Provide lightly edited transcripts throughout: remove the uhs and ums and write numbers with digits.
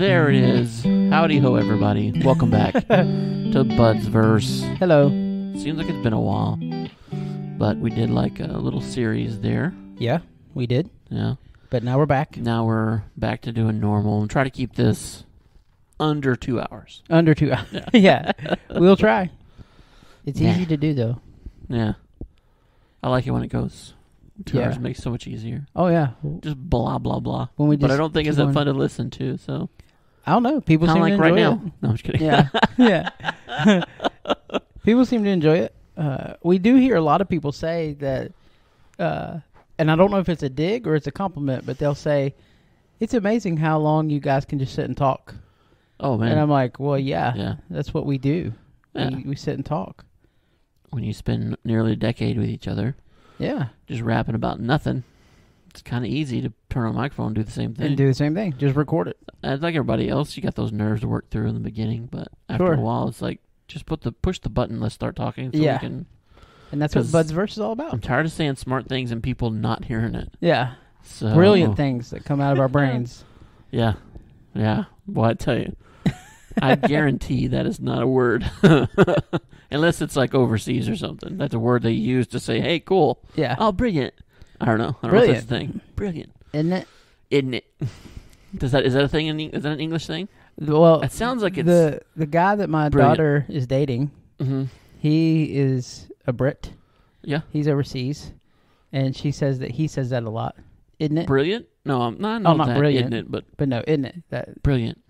There it is. Howdy ho, everybody. Welcome back to Bud's Verse. Hello. Seems like it's been a while, but we did like a little series there. Yeah, we did. Yeah. But now we're back. Now we're back to doing normal and try to keep this under 2 hours. Under 2 hours. Yeah. Yeah. We'll try. It's Yeah. easy to do, though. Yeah. I like it when it goes 2 Yeah. hours. It makes it so much easier. Oh, yeah. Just blah, blah, blah. When we But I just don't think it's keep that on- fun to listen to, so. I don't know. People Kind seem of to like enjoy right it. now. No, I'm just kidding. Yeah. Yeah. People seem to enjoy it. We do hear a lot of people say that, and I don't know if it's a dig or it's a compliment, but they'll say, it's amazing how long you guys can just sit and talk. Oh, man. And I'm like, well, yeah, Yeah. that's what we do. Yeah. We sit and talk. When you spend nearly a decade with each other, Yeah. just rapping about nothing, it's kind of easy to turn on a microphone and do the same thing. And do the same thing. Just record it. Like everybody else, you got those nerves to work through in the beginning, but after Sure. a while, it's like, just push the button, let's start talking. So Yeah. we can, And that's what 'Cause Bud's Verse is all about. I'm tired of saying smart things and people not hearing it. Yeah. So Brilliant things that come out of our brains. Yeah. Yeah. Well, I tell you, I guarantee that is not a word. Unless it's like overseas or something. That's a word they use to say, hey, cool. Yeah. Oh, brilliant. I don't know. I don't know if Brilliant. that's a thing. Brilliant. Isn't it? Isn't it? Is that a thing? Is that an English thing? Well, It sounds like it's the guy that my brilliant. daughter is dating, Mhm. he is a Brit. Yeah. He's overseas. And she says that he says that a lot. Isn't it? Brilliant? No, I'm not. Oh, not that, brilliant. Isn't it? But But no, isn't it? That brilliant.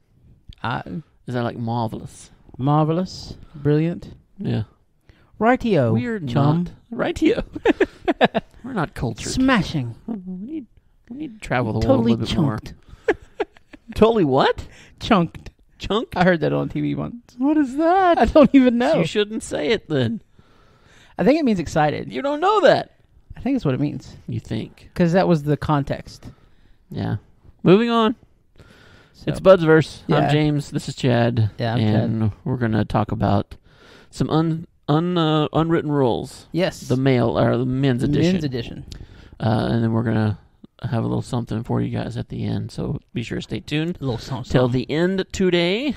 Marvelous. Is that like marvelous? Brilliant. Yeah. Rightio. We're chum. not. Right here. We're not cultured. Smashing. We need to travel the Totally world a little bit more. chunked. Totally what? Chunked. Chunk? I heard that on TV once. What is that? I don't even know. You shouldn't say it then. I think it means excited. You don't know that. I think that's what it means. You think. Because that was the context. Yeah. Moving on. So. It's Bud's Verse. Yeah. I'm James. This is Chad. Yeah, I'm and we're going to talk about some unwritten rules. Yes. The men's edition. Men's edition. And then we're going to have a little something for you guys at the end. So be sure to stay tuned. A little song. Till the end today.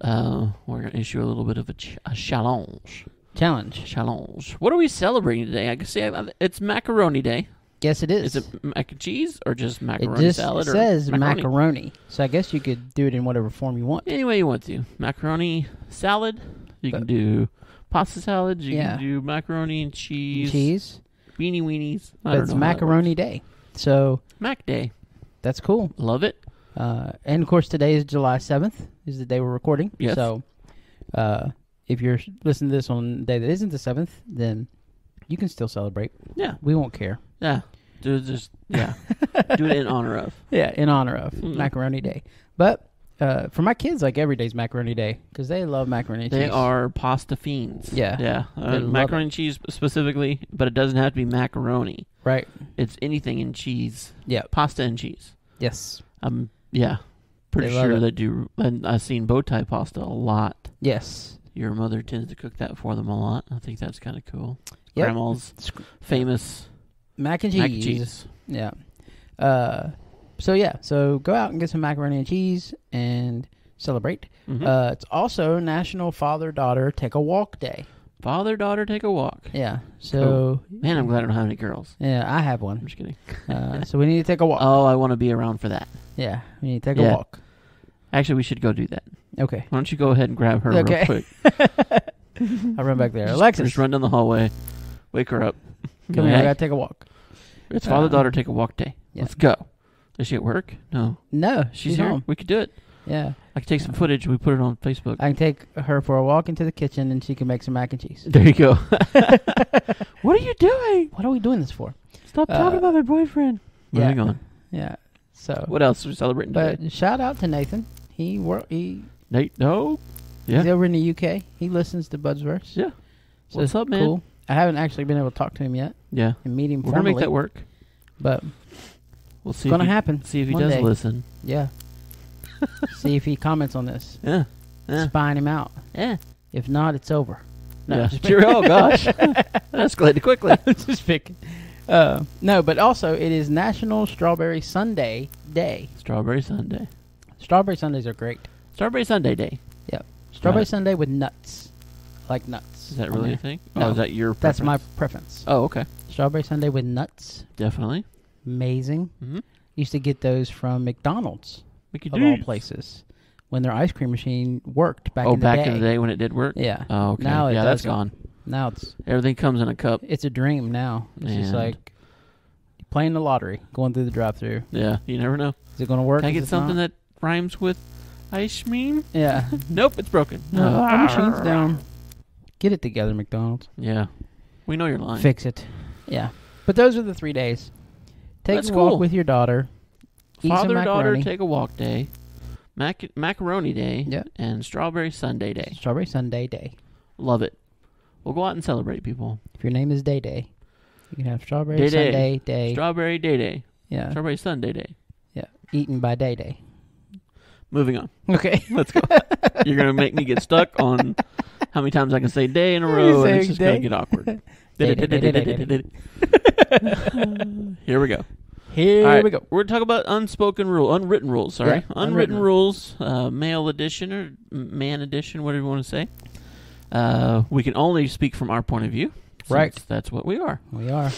We're going to issue a little bit of a challenge. Challenge. What are we celebrating today? I can say it's Macaroni Day. Yes, it is. Is it mac and cheese or just It macaroni just salad? says or macaroni. So I guess you could do it in whatever form you want. Any way you want to. Macaroni salad. You can do pasta salad. You can do macaroni and cheese. Beanie weenies. I But don't it's know how that macaroni works. day. So Mac Day. that's cool. Love it. And of course, today is July 7th, is the day we're recording. Yes. So if you're listening to this on the day that isn't the 7th, then you can still celebrate. Yeah. We won't care. Yeah. Do it in honor of. Yeah, in honor of Macaroni Day. But for my kids, like every day's Macaroni Day because they love macaroni and cheese. They are pasta fiends. Yeah. Yeah. They love Macaroni and cheese specifically, but it doesn't have to be macaroni. Right. It's anything in cheese. Yeah. Pasta and cheese. Yes. Yeah. Pretty They love sure it. they do. And I've seen bow tie pasta a lot. Yes. Your mother tends to cook that for them a lot. I think that's kind of cool. Yep. Grandma's famous Mac and cheese. mac and cheese. Yeah. So go out and get some macaroni and cheese and celebrate. Mhm. It's also National Father-Daughter Take a Walk Day. Father, daughter, take a walk. Yeah. So Man, I'm glad I don't have any girls. yeah, I have I'm one. just kidding. So we need to take a walk. Oh, I want to be around for that. Yeah, we need to take a Yeah. walk. Actually, we should go do that. Okay. Why don't you go ahead and grab her Okay. real quick? I'll run back there. Just Alexis, run down the hallway. Wake her up. come here. I gotta take a walk. It's father, daughter, take a walk day. Yeah. Let's go. Is she at work? No. No, She's she's here. home. We could do it. Yeah. I could take some footage. We put it on Facebook. I can take her for a walk into the kitchen and she can make some mac and cheese. There you go. What are you doing? What are we doing this for? Stop talking about my boyfriend. Yeah. Moving on. Yeah. So. What else are we celebrating today? But shout out to Nathan. He's Nate, no? Yeah. over in the UK. He listens to Bud's Verse. Yeah. So What's up, man? Cool. I haven't actually been able to talk to him yet Yeah. and meet him We're going to formally. make that work. But We'll see. it's going to if he- happen. See if he one does day. listen. Yeah. See if he comments on this. Yeah. Yeah. Spying him out. Yeah. If not, it's over. No, Yeah. just Sure. Oh, gosh. That escalated quickly. just picking. No, but also it is National Strawberry Sundae Day. Strawberry Sunday. Strawberry sundaes are great. Strawberry Sunday Day. Yep. Strawberry Got it. sundae with nuts. Like nuts. Is that on really there. a thing? No, Oh, is that your That's my preference? preference. Oh, okay. Strawberry sundae with nuts. Definitely. Amazing. Mm-hmm. Used to get those from McDonald's, Mickey of all D's. places, when their ice cream machine worked back Oh, in the back day. in the day when it did work? Yeah. Oh, okay. Now it Yeah, that's doesn't. gone. Now it's Everything comes in a cup. a dream now. It's just And- like playing the lottery, going through the drive-through. Yeah, you never know. Is it going to work? Can I Is get it something not? that rhymes with ice cream? Yeah. Nope, it's broken. No, our machine's down. Get it together, McDonald's. Yeah. We know you're lying. Fix it. Yeah. But those are the 3 days. Take That's a walk cool. with your daughter. Eat some Father-daughter macaroni. take a walk day. Macaroni day. Yeah. And Strawberry Sunday day. Strawberry Sunday Day. Love it. We'll go out and celebrate, people. If your name is Day Day, you can have Strawberry Day Day. Sunday Day. Strawberry Day Day. Yeah. Strawberry Sunday day. Yeah. Eaten by Day Day. Moving on. Okay. Let's go. You're going to make me get stuck on how many times I can say day in a row, and it's just going to get awkward. Day, day, day, day, day. Here we go. Here All right, we go. We're talking about unwritten rules. Sorry, Yeah, unwritten unwritten. rules, male edition or man edition, whatever you want to say. We can only speak from our point of view, since Right. That's what we are. We are.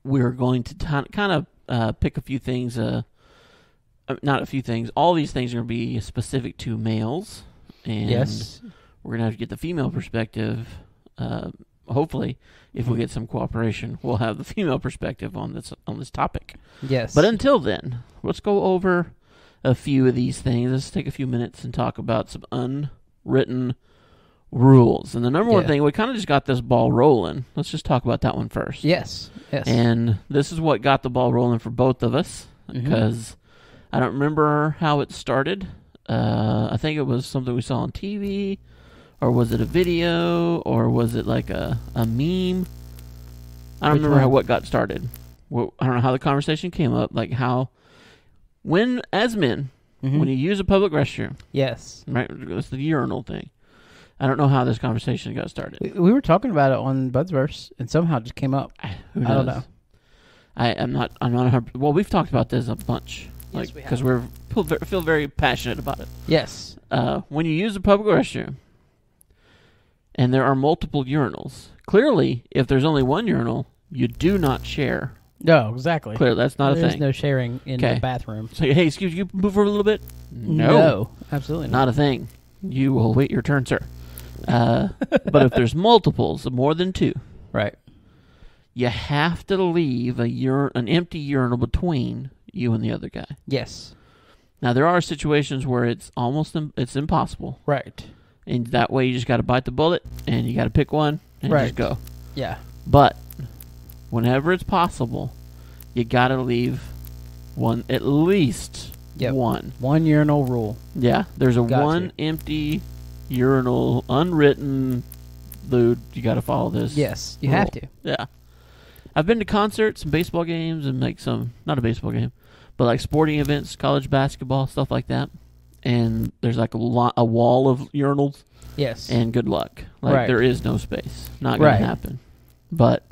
We're going to kind of pick a few things. Not a few things. All these things are going to be specific to males, and Yes. we're going to have to get the female perspective. Hopefully, if we get some cooperation, we'll have the female perspective on this topic. Yes. But until then, let's go over a few of these things. Let's take a few minutes and talk about some unwritten rules. And the number one Yeah. thing, we kind of just got this ball rolling. Let's just talk about that one first. Yes. Yes. And this is what got the ball rolling for both of us, Mhm. because I don't remember how it started. I think it was something we saw on TV, or was it a video, or was it like a meme? I don't Which remember one? what got started. I don't know how the conversation came up, like how, when, as men, Mhm. when you use a public restroom, Yes. right, it's the urinal thing. I don't know how this conversation got started. We were talking about it on Budsverse, and somehow it just came up. Who I don't knows? know. I'm not 100. Well, we've talked about this a bunch, Yes, we because have. we feel very passionate about it. Yes. When you use a public restroom, and there are multiple urinals, clearly, if there's only one urinal, you do not share. No, exactly. Clearly, that's not a There's thing. no sharing in Okay. the bathroom. So, hey, excuse you, move over a little bit. No, absolutely Not a thing. You will wait your turn, sir. But if there's multiples, more than two, Right. you have to leave an empty urinal between you and the other guy. Yes. Now, there are situations where it's it's impossible. Right. And that way you just got to bite the bullet and you got to pick one and Right. just go. Yeah. But whenever it's possible, you got to leave one, at least Yep. one. One urinal rule. Yeah, there's a Got one you. empty urinal, unwritten, dude, you got to follow this. Yes, you rule. have to. Yeah. I've been to concerts and baseball games and like not a baseball game, but like sporting events, college basketball, stuff like that. And there's like a wall of urinals, Yes. and good luck. Like Right. there is no space. Not going Right. to happen. But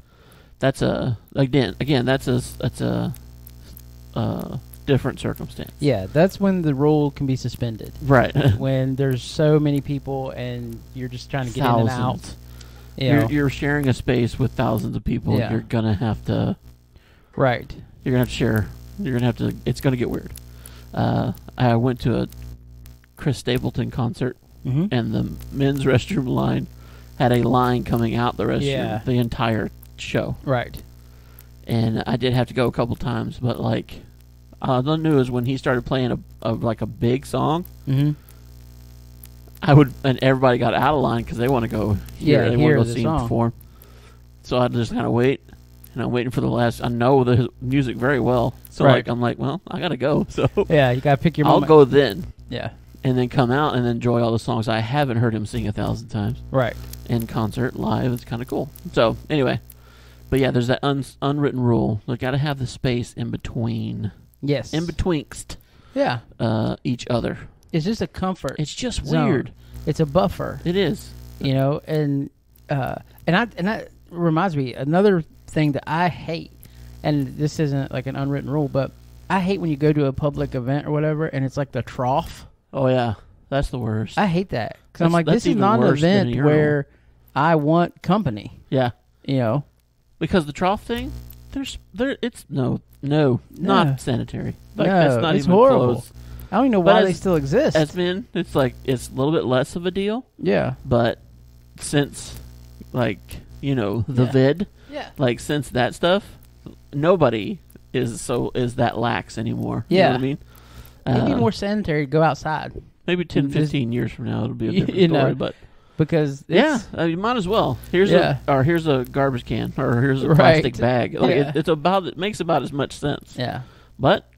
that's again that's a different circumstance. Yeah, that's when the rule can be suspended. Right. When there's so many people and you're just trying to get in and out. Thousands. You know. You're sharing a space with thousands of people. Yeah. You're gonna have to. Right. You're gonna have to share. You're gonna have to. It's gonna get weird. I went to a Chris Stapleton concert, Mm-hmm. and the men's restroom line had a line coming out the restroom Yeah. the entire show. Right. And I did have to go a couple times, but like, the news when he started playing a big song, Mm-hmm. and everybody got out of line because they want to go hear, Yeah, they hear want to the go see him song. perform. So I just kind of wait, and I'm waiting for the last. I know the music very well, so Right. like I'm like, well, I gotta go, so Yeah, you gotta pick your I'll moment. go then, Yeah. and then come out and enjoy all the songs I haven't heard him sing 1,000 times Right. in concert live. It's kind of cool. So anyway, but yeah, there's that unwritten rule. You got to have the space in between. Yes. In betwixt Yeah. each other. It's just a comfort. It's just zone. weird. It's a buffer. It is. You know, and that reminds me another thing that I hate, and this isn't like an unwritten rule, but I hate when you go to a public event or whatever, and it's like the trough. Oh yeah, that's the worst. I hate that because I'm like, That's this is even not an worse than a event urinal. where I want company. Yeah, You know, because the trough thing, it's not sanitary. Like, No, that's not it's even horrible. close. I don't even know But why as- they still exist. As men, it's like it's a little bit less of a deal. Yeah, But since, like, the Yeah. vid, yeah, like since that stuff, nobody is that lax anymore. You know Yeah. what I mean? it'd be Uh, more sanitary to go outside maybe 10, and just- 15 years from now it'll be a You different know, story. But because yeah, it's, you might as well. Here's Yeah. here's a garbage can, or here's a Right. plastic bag. Like Yeah. it makes about as much sense. yeah, But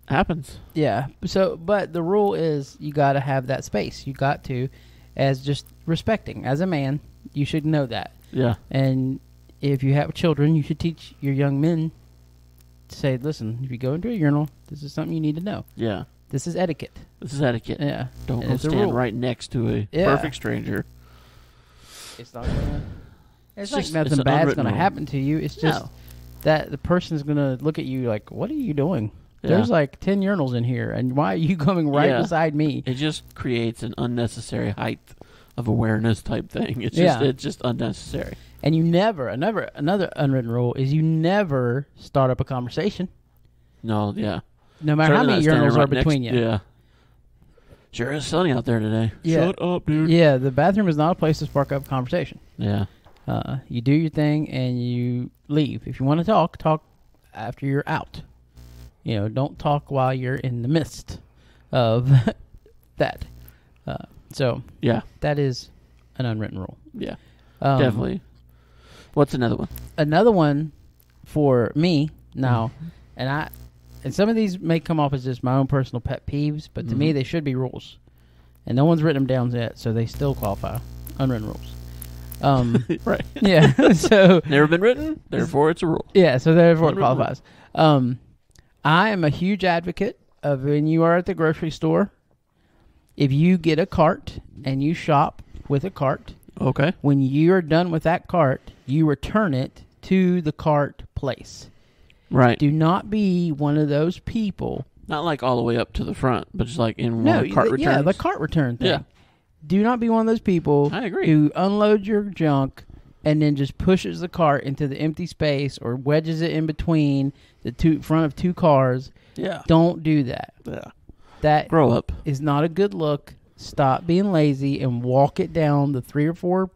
happens. yeah. So, but the rule is you got to have that space. You got to, as just respecting as a man, you should know that. Yeah. And if you have children, you should teach your young men to say, listen, if you go into a urinal, this is something you need to know. Yeah. This is etiquette. This is etiquette. Yeah. Don't And go it's a stand rule. right next to a Yeah. perfect stranger. It's not gonna. It's like just- nothing it's an bad's unwritten gonna rule. happen to you. It's just No. that the person's gonna look at you like, "What are you doing? Yeah. There's like 10 urinals in here, and why are you coming right Yeah. beside me?" It just creates an unnecessary height of awareness type thing. Yeah. It's just unnecessary. And you never, another unwritten rule is you never start up a conversation, No, yeah. no matter how Certainly many not standing urinals are right next- between you. Yeah. Sure is sunny out there today. Yeah. Shut up, dude. Yeah, the bathroom is not a place to spark up conversation. Yeah. You do your thing and you leave. If you want to talk after you're out. Don't talk while you're in the midst of that. So Yeah. that is an unwritten rule. Yeah. Um, Definitely. What's another one? Another one for me now, and some of these may come off as just my own personal pet peeves, but to me they should be rules, and no one's written them down yet, so they still qualify unwritten rules. Right. Yeah. So Never been written, therefore it's a rule. yeah. So therefore it Unwritten qualifies. I am a huge advocate of when you are at the grocery store, if you get a cart and you shop with a cart, Okay. when you're done with that cart, you return it to the cart place. Right. Do not be one of those people. Not like all the way up to the front, but just like in No, one cart returns. yeah, the cart return thing. Yeah. Do not be one of those people I agree. who unloads your junk and then just pushes the cart into the empty space or wedges it in between the front of two cars. Yeah. Don't do that. Yeah. That Grow up. is not a good look. Stop being lazy and walk it down the 3 or 4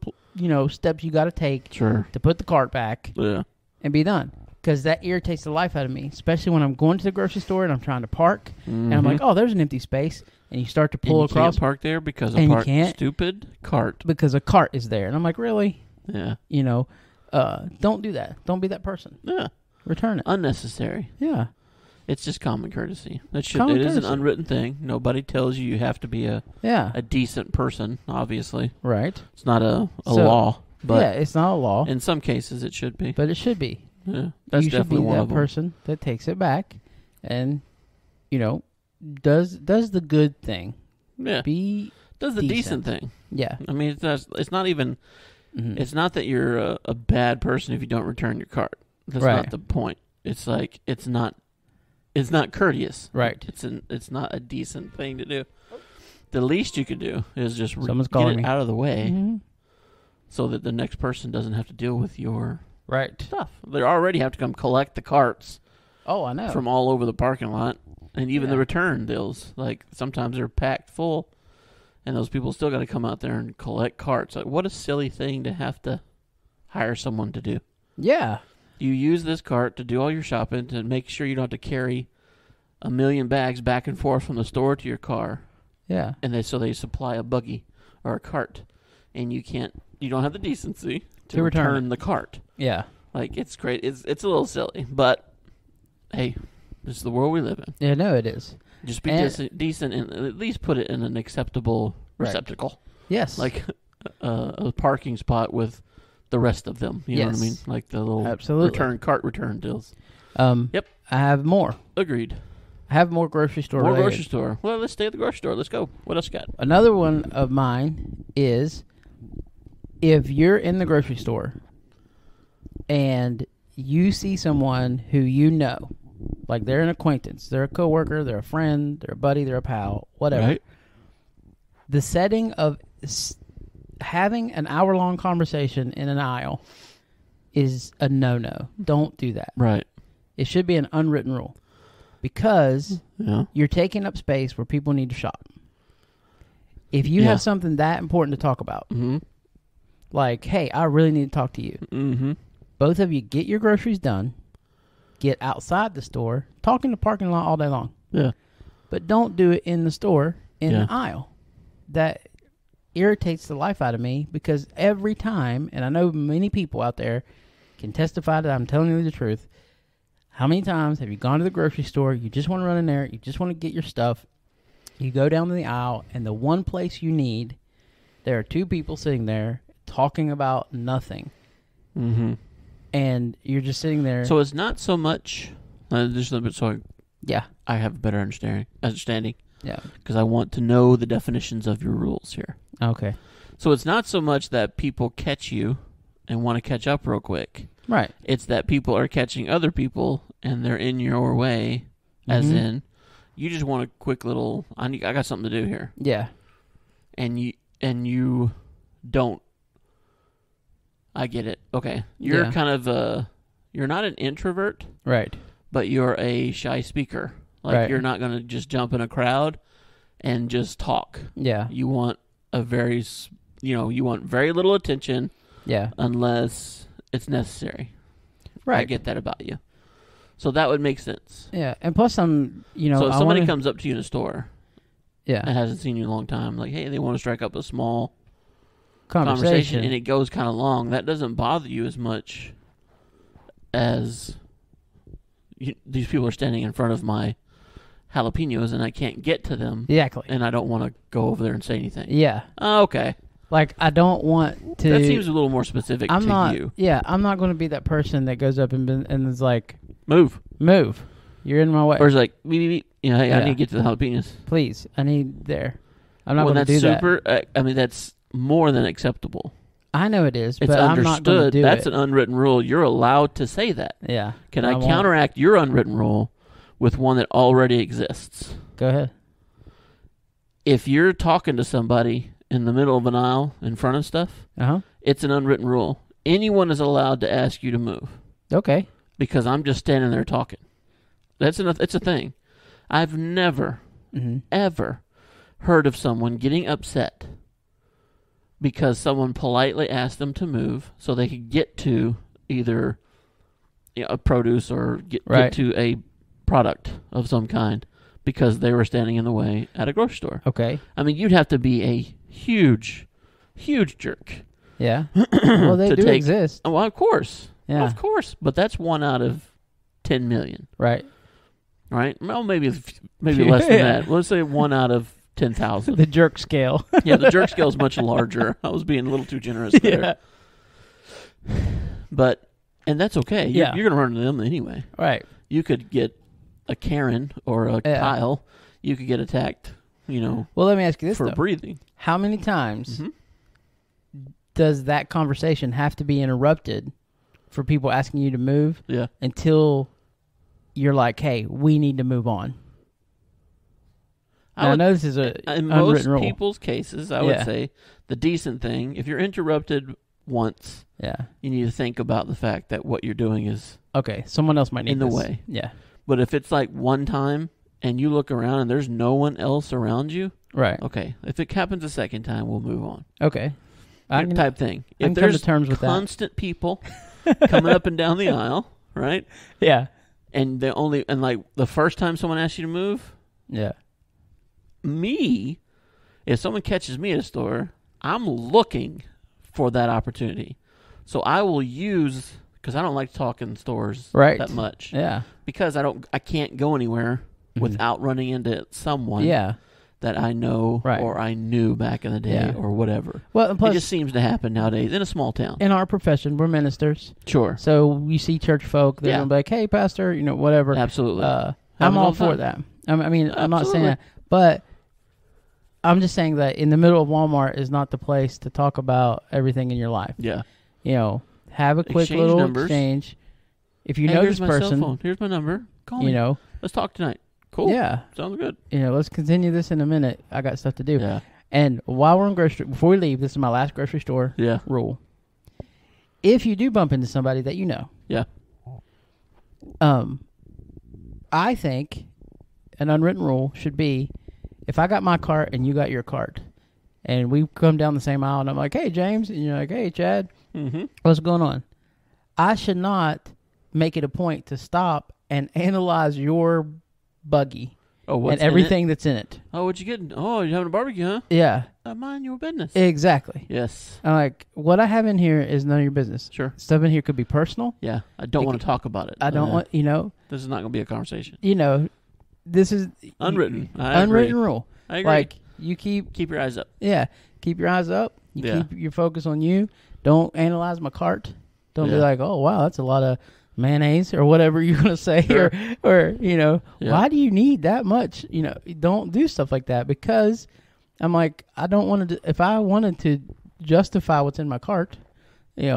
steps you got to take Sure. to put the cart back Yeah. and be done. Because that irritates the life out of me, especially when I'm going to the grocery store and I'm trying to park, and I'm like, oh, there's an empty space, and you start to pull and you across can't park there because and you of can't. stupid cart. because a cart is there, and I'm like, really? Yeah. Don't do that. Don't be that person. Yeah. Return it. Unnecessary. Yeah. It's just common courtesy. Common It is an courtesy. unwritten thing. Nobody tells you have to be a Yeah. decent person, obviously. Right. It's not a So, law, but yeah, it's not a law, in some cases it should be. but it should be. Yeah. That's You should definitely be one that of them. person that takes it back and, does the good thing. Yeah. Be Does the decent decent. thing. yeah. I mean, it's not even. Mhm. It's not that you're a bad person if you don't return your cart. That's Right. not the point. It's like it's not courteous. Right. It's not a decent thing to do. The least you could do is just Someone's get calling it me. out of the way Mhm. so that the next person doesn't have to deal with your Right. stuff. They already have to come collect the carts Oh, I know. from all over the parking lot, and even the Yeah. return deals. Like sometimes they're packed full, and those people still got to come out there and collect carts. Like, what a silly thing to have to hire someone to do. Yeah. You use this cart to do all your shopping to make sure you don't have to carry a million bags back and forth from the store to your car, Yeah. and they supply a buggy or a cart, and you don't have the decency to To return return the cart. Yeah. Like, it's great. It's a little silly, but hey, this is the world we live in. Yeah, no, it is. Just be And- decent and at least put it in an acceptable Right. receptacle, Yes. like a parking spot with the rest of them. You know what I Yes. mean? Like the little Absolutely. cart return deals. Yep. I have more. Agreed. I have more grocery store More related. grocery store. Well, let's stay at the grocery store. Let's go. What else you got? Another one of mine is if you're in the grocery store and you see someone who you know Like they're an acquaintance, they're a coworker, they're a friend, they're a buddy, they're a pal, whatever. Right. The setting of having an hour-long conversation in an aisle is a no-no. Don't do that. Right. It should be an unwritten rule because Yeah. you're taking up space where people need to shop. If you have something that important to talk about, like, hey, I really need to talk to you. Both of you get your groceries done, get outside the store, talk in the parking lot all day long. Yeah. But don't do it in the store in the aisle. That irritates the life out of me because every time, and I know many people out there can testify that I'm telling you the truth, how many times have you gone to the grocery store, you just want to run in there, you just want to get your stuff, you go down the aisle, and the one place you need, there are two people sitting there talking about nothing. And you're just sitting there. So it's not so much, just a little bit so I have a better understanding. Yeah. Because I want to know the definitions of your rules here. Okay. So it's not so much that people catch you and want to catch up real quick. Right. It's that people are catching other people and they're in your way, as in, you just want a quick little, I got something to do here. Yeah. And you don't. I get it. Okay. You're kind of you're not an introvert. Right. But you're a shy speaker. Like you're not going to just jump in a crowd and just talk. Yeah. You want you want very little attention. Yeah. Unless it's necessary. Right. I get that about you. So that would make sense. Yeah. And plus so if somebody comes up to you in a store. Yeah. And hasn't seen you in a long time, like, hey, they want to strike up a small conversation and it goes kind of long. That doesn't bother you as much as these people are standing in front of my jalapenos and I can't get to them. Exactly. And I don't want to go over there and say anything. Yeah. Oh, okay. Like, I don't want to... That seems a little more specific to you. Yeah, I'm not going to be that person that goes up and is like... Move. You're in my way. Or is like, beep, beep, beep. Hey, I need to get to the jalapenos. Please, I need there. I'm not going to do that. I mean, that's more than acceptable. I know it is, it's but understood. I'm not going to do That's an unwritten rule. You're allowed to say that. Yeah. Can I counteract your unwritten rule with one that already exists? Go ahead. If you're talking to somebody in the middle of an aisle in front of stuff, it's an unwritten rule. Anyone is allowed to ask you to move. Okay. Because I'm just standing there talking. It's a thing. I've never, ever heard of someone getting upset because someone politely asked them to move so they could get to either a produce or get to a product of some kind because they were standing in the way at a grocery store. Okay. I mean, you'd have to be a huge, huge jerk. Yeah. Well, they do exist. Oh, well, of course. Yeah. Well, of course. But that's 1 out of 10 million. Right. Right? Well, maybe less than that. Let's say 1 out of 10,000. The jerk scale. Yeah, the jerk scale is much larger. I was being a little too generous there. Yeah. But, and that's okay. You're going to run into them anyway. Right. You could get a Karen or a Kyle. You could get attacked, Well, let me ask you this, for breathing. How many times does that conversation have to be interrupted for people asking you to move until you're like, hey, we need to move on? I know this is in most people's cases, I would say the decent thing, if you're interrupted once, you need to think about the fact that what you're doing is someone else might need in the way. Yeah. But if it's like one time and you look around and there's no one else around you, right? Okay. If it happens a second time, we'll move on. Okay. Type thing. If there's come to terms with constant people coming up and down the aisle, right? Yeah. And like the first time someone asks you to move, if someone catches me at a store, I'm looking for that opportunity. So I will use, because I don't like to talk in stores that much. Yeah. Because I can't go anywhere without running into someone that I know or I knew back in the day or whatever. Well, plus, it just seems to happen nowadays in a small town. In our profession, we're ministers. Sure. So you see church folk, they're going to be like, hey, pastor, whatever. Absolutely. I'm all for that. I mean, I'm not saying that. But I'm just saying that in the middle of Walmart is not the place to talk about everything in your life. Yeah. Have a quick little exchange. If you know this person, here's my number. Call me. Let's talk tonight. Cool. Yeah. Sounds good. Let's continue this in a minute. I got stuff to do. Yeah. And while we're in before we leave, this is my last grocery store rule. If you do bump into somebody that you know, I think an unwritten rule should be, if I got my cart and you got your cart, and we come down the same aisle, and I'm like, hey, James, and you're like, hey, Chad, what's going on? I should not make it a point to stop and analyze your buggy and everything that's in it. Oh, what you getting? Oh, you're having a barbecue, huh? Yeah. Mind your business. Exactly. Yes. I'm like, what I have in here is none of your business. Sure. Stuff in here could be personal. Yeah. I don't want to talk about it. I don't want, This is not going to be a conversation. This is unwritten. Unwritten rule. I agree. Like, you keep your eyes up. Yeah. Keep your eyes up. Keep your focus on you. Don't analyze my cart. Don't be like, oh, wow, that's a lot of mayonnaise or whatever you're going to say. Sure. Or why do you need that much? Don't do stuff like that, because I'm like, I don't want to, if I wanted to justify what's in my cart, I'd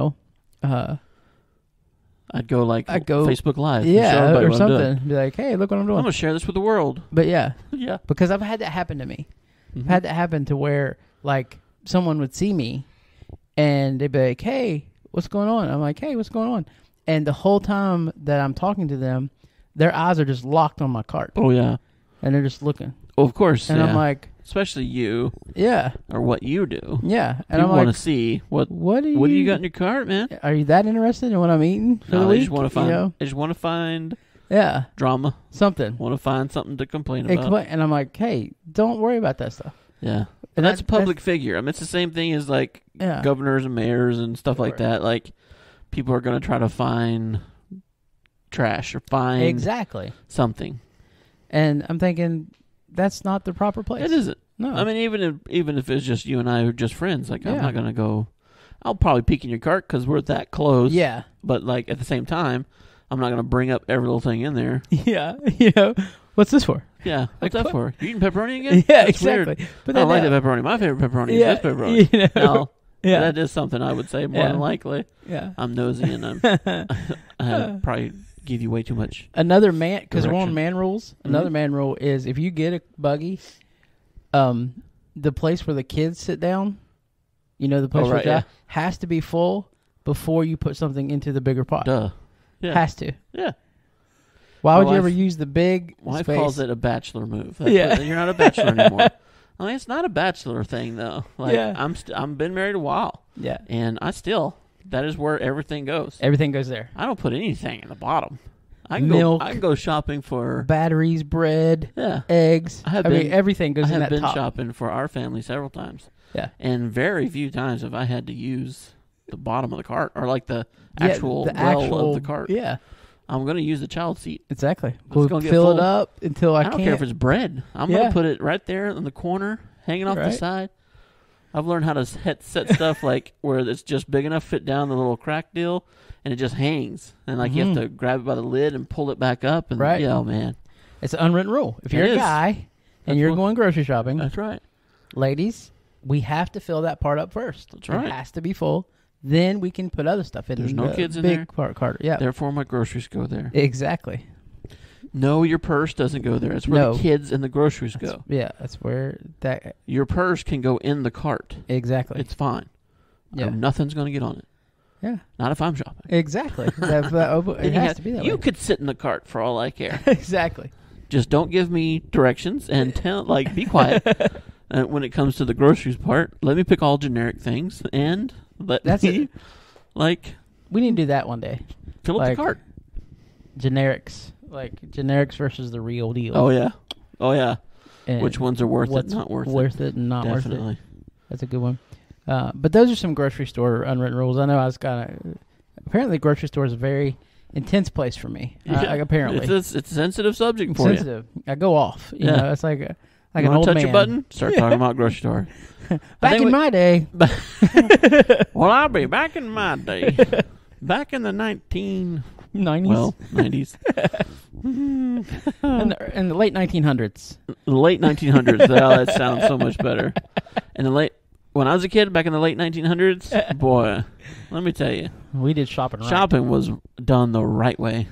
go Facebook Live. Yeah, or something. Be like, hey, look what I'm doing. I'm going to share this with the world. But yeah. Yeah. Because I've had that happen to me. I've had that happen to where, like, someone would see me and they'd be like, hey, what's going on? I'm like, hey, what's going on? And the whole time that I'm talking to them, their eyes are just locked on my cart. Oh, yeah. And they're just looking. Oh, of course. And I'm like, especially you. Yeah. Or what you do. Yeah. And I want to see what do you got in your cart, man? Are you that interested in what I'm eating for the week? Just want to find, I just want to find drama. Something. Want to find something to complain about. And I'm like, hey, don't worry about that stuff. Yeah. And that's a public figure. I mean, it's the same thing as like governors and mayors and stuff like that. Like, people are going to try to find trash or find something. And I'm thinking, that's not the proper place. It isn't. No. I mean, even if it's just you and I who are just friends, like, I'm not going to go, I'll probably peek in your cart because we're that close. Yeah. But, like, at the same time, I'm not going to bring up every little thing in there. Yeah. What's this for? Yeah. What's that for? You eating pepperoni again? Yeah, That's exactly. Weird. But I don't like that pepperoni. My favorite pepperoni is this pepperoni. Now, that is something I would say more than likely. Yeah. I'm nosy and I probably give you way too much. Another man, because we're on man rules. Another man rule is, if you get a buggy, the place where the kids sit down, the place where has to be full before you put something into the bigger pot. Duh. Yeah. Has to. Yeah. Why would you ever use the big wife space? Calls it a bachelor move. You're not a bachelor anymore. I mean, it's not a bachelor thing though. Like, I'm been married a while. Yeah. And that is where everything goes. Everything goes there. I don't put anything in the bottom. I can go shopping for batteries, bread, eggs. Everything goes in that top. I have been shopping for our family several times. Yeah. And very few times have I had to use the bottom of the cart or like the actual of the cart. Yeah. I'm going to use the child seat. Exactly. We'll fill it up until I can't. I don't care if it's bread. I'm going to put it right there in the corner, hanging off the side. I've learned how to set stuff like where it's just big enough, fit down the little crack deal, and it just hangs. And like you have to grab it by the lid and pull it back up. And oh man, it's an unwritten rule. If you're a guy and you're going grocery shopping, that's right. Ladies, we have to fill that part up first. That's right. It has to be full. Then we can put other stuff in. There's no kids in there. Cart. Yeah. Therefore, my groceries go there. Exactly. No, your purse doesn't go there. It's where the kids and the groceries go. Yeah, that's where that. Your purse can go in the cart. Exactly. It's fine. Yeah. Nothing's going to get on it. Yeah. Not if I'm shopping. Exactly. It has to be that way. You could sit in the cart for all I care. Exactly. Just don't give me directions and be quiet. When it comes to the groceries part, let me pick all generic things and we need to do that one day. Fill up the cart. Generics versus the real deal. Oh yeah. And which ones are worth it, not worth it? Worth it and not Definitely. worth it. That's a good one. But those are some grocery store unwritten rules. I know I was apparently grocery store is a very intense place for me. Apparently. It's a sensitive subject for you. I go off. You know, it's like an old touch man. Your button? Start talking about grocery store. Back in my day. Well, I'll be back in my day. Back in the 90s. Well, 90s. in the late 1900s. The late 1900s. Oh, that sounds so much better. When I was a kid, back in the late 1900s, boy, let me tell you. We did shopping right. Shopping was done the right way.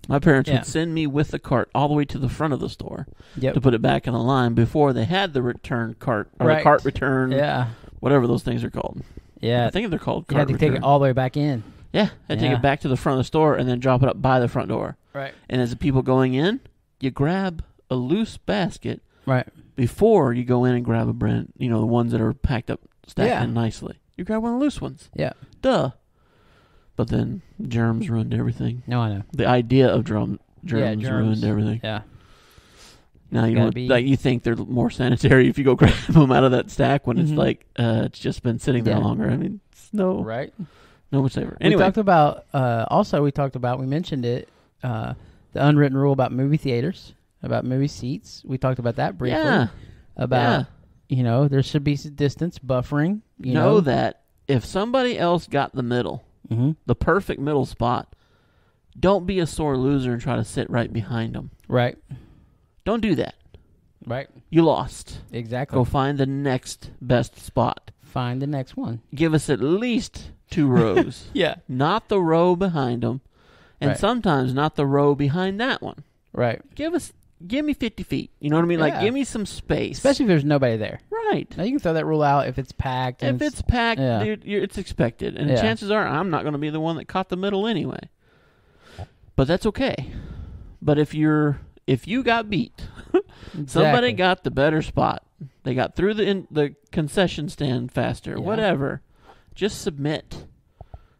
My parents Yeah. would send me with the cart all the way to the front of the store Yep. to put it back in the line before they had the return cart or the Right. cart return, Yeah. whatever those things are called. Yeah. I think they're called You cart had to take return. it all the way back in. Yeah, I take Yeah. it back to the front of the store and then drop it up by the front door. Right. And as the people going in, you grab a loose basket Right. before you go in and grab a brand, the ones that are packed up, stacked Yeah. in nicely. You grab one of the loose ones. Yeah. Duh. But then germs ruined everything. No, I know. The idea of germs germs. ruined everything. Yeah. Now you Gotta want, be- like you think they're more sanitary if you go grab them out of that stack when it's Mhm. like it's just been sitting there Yeah. longer. I mean, it's Right. no much safer. We Anyway, talked about, we mentioned it, the unwritten rule about movie theaters, about movie seats. We talked about that briefly. yeah, About, there should be some distance buffering. You know that if somebody else got the middle, Mm-hmm. the perfect middle spot, don't be a sore loser and try to sit right behind them. Right. Don't do that. Right. You lost. Exactly. Go find the next best spot. Find the next one. Give us at least 2 rows. Yeah. Not the row behind them, and Right. sometimes not the row behind that one. Right. Give me 50 feet. You know what I mean? Like, Yeah. give me some space. Especially if there's nobody there. right. Now you can throw that rule out if it's packed. If it's packed, yeah. it's expected, and Yeah. chances are I'm not going to be the one that caught the middle anyway. But that's okay. But if you got beat, somebody got the better spot. They got through the concession stand faster. Yeah. Whatever. Just submit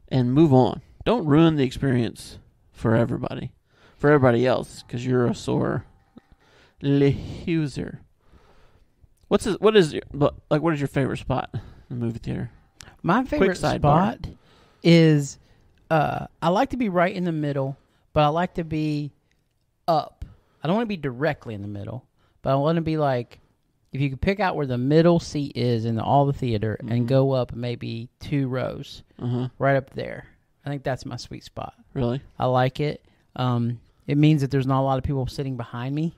and move on. Don't ruin the experience for everybody else, because you're a sore loser. What is your favorite spot in the movie theater? My favorite sidebar. spot is I like to be right in the middle, but I like to be up. I don't want to be directly in the middle, but I want to be like, if you could pick out where the middle seat is in all the theater and go up maybe 2 rows, right up there. I think that's my sweet spot. Really? I like it. It means that there's not a lot of people sitting behind me.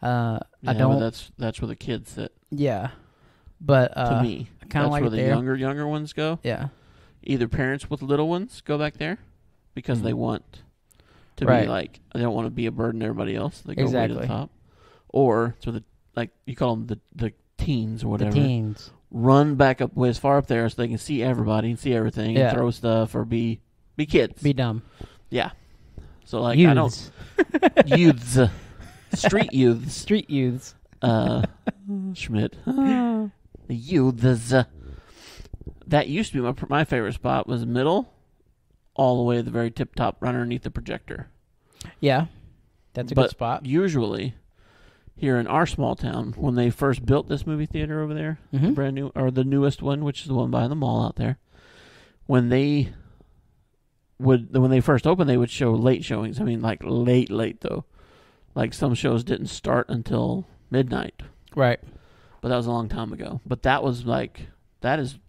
I don't. But that's where the kids sit. Yeah, but To me, I kind of like where it the there. younger ones go. Yeah, Either parents with little ones go back there because they want to be Right. like, they don't want to be a burden to everybody else. They go way to Exactly. the top, or so you call them the teens or whatever. the teens. Run back up way as far up there so they can see everybody and see everything Yeah. and throw stuff or be kids. Be dumb. Yeah. So like Youths. youths, street youths, Street youths. Schmidt, the youths. That used to be my favorite spot was middle, all the way to the very tip top, right underneath the projector. Yeah, that's a But good spot. usually, here in our small town, when they first built this movie theater over there, the Mhm. brand new or the newest one, which is the one by the mall out there, when they first opened, they would show late showings. I mean, like late though. Like some shows didn't start until midnight, Right. but that was a long time ago. But that is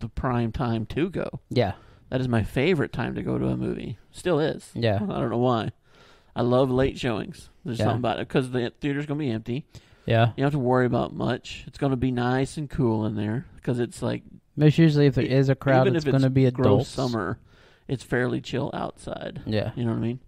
the prime time to go. Yeah. That is my favorite time to go to a movie. Still is. Yeah. I don't know why. I love late showings. There's Yeah. something about it because the theater's going to be empty. Yeah. You don't have to worry about much. It's going to be nice and cool in there because it's like, Most usually, if there is a crowd, even it's if going to be gross adults. summer, it's fairly chill outside. Yeah. You know what I mean?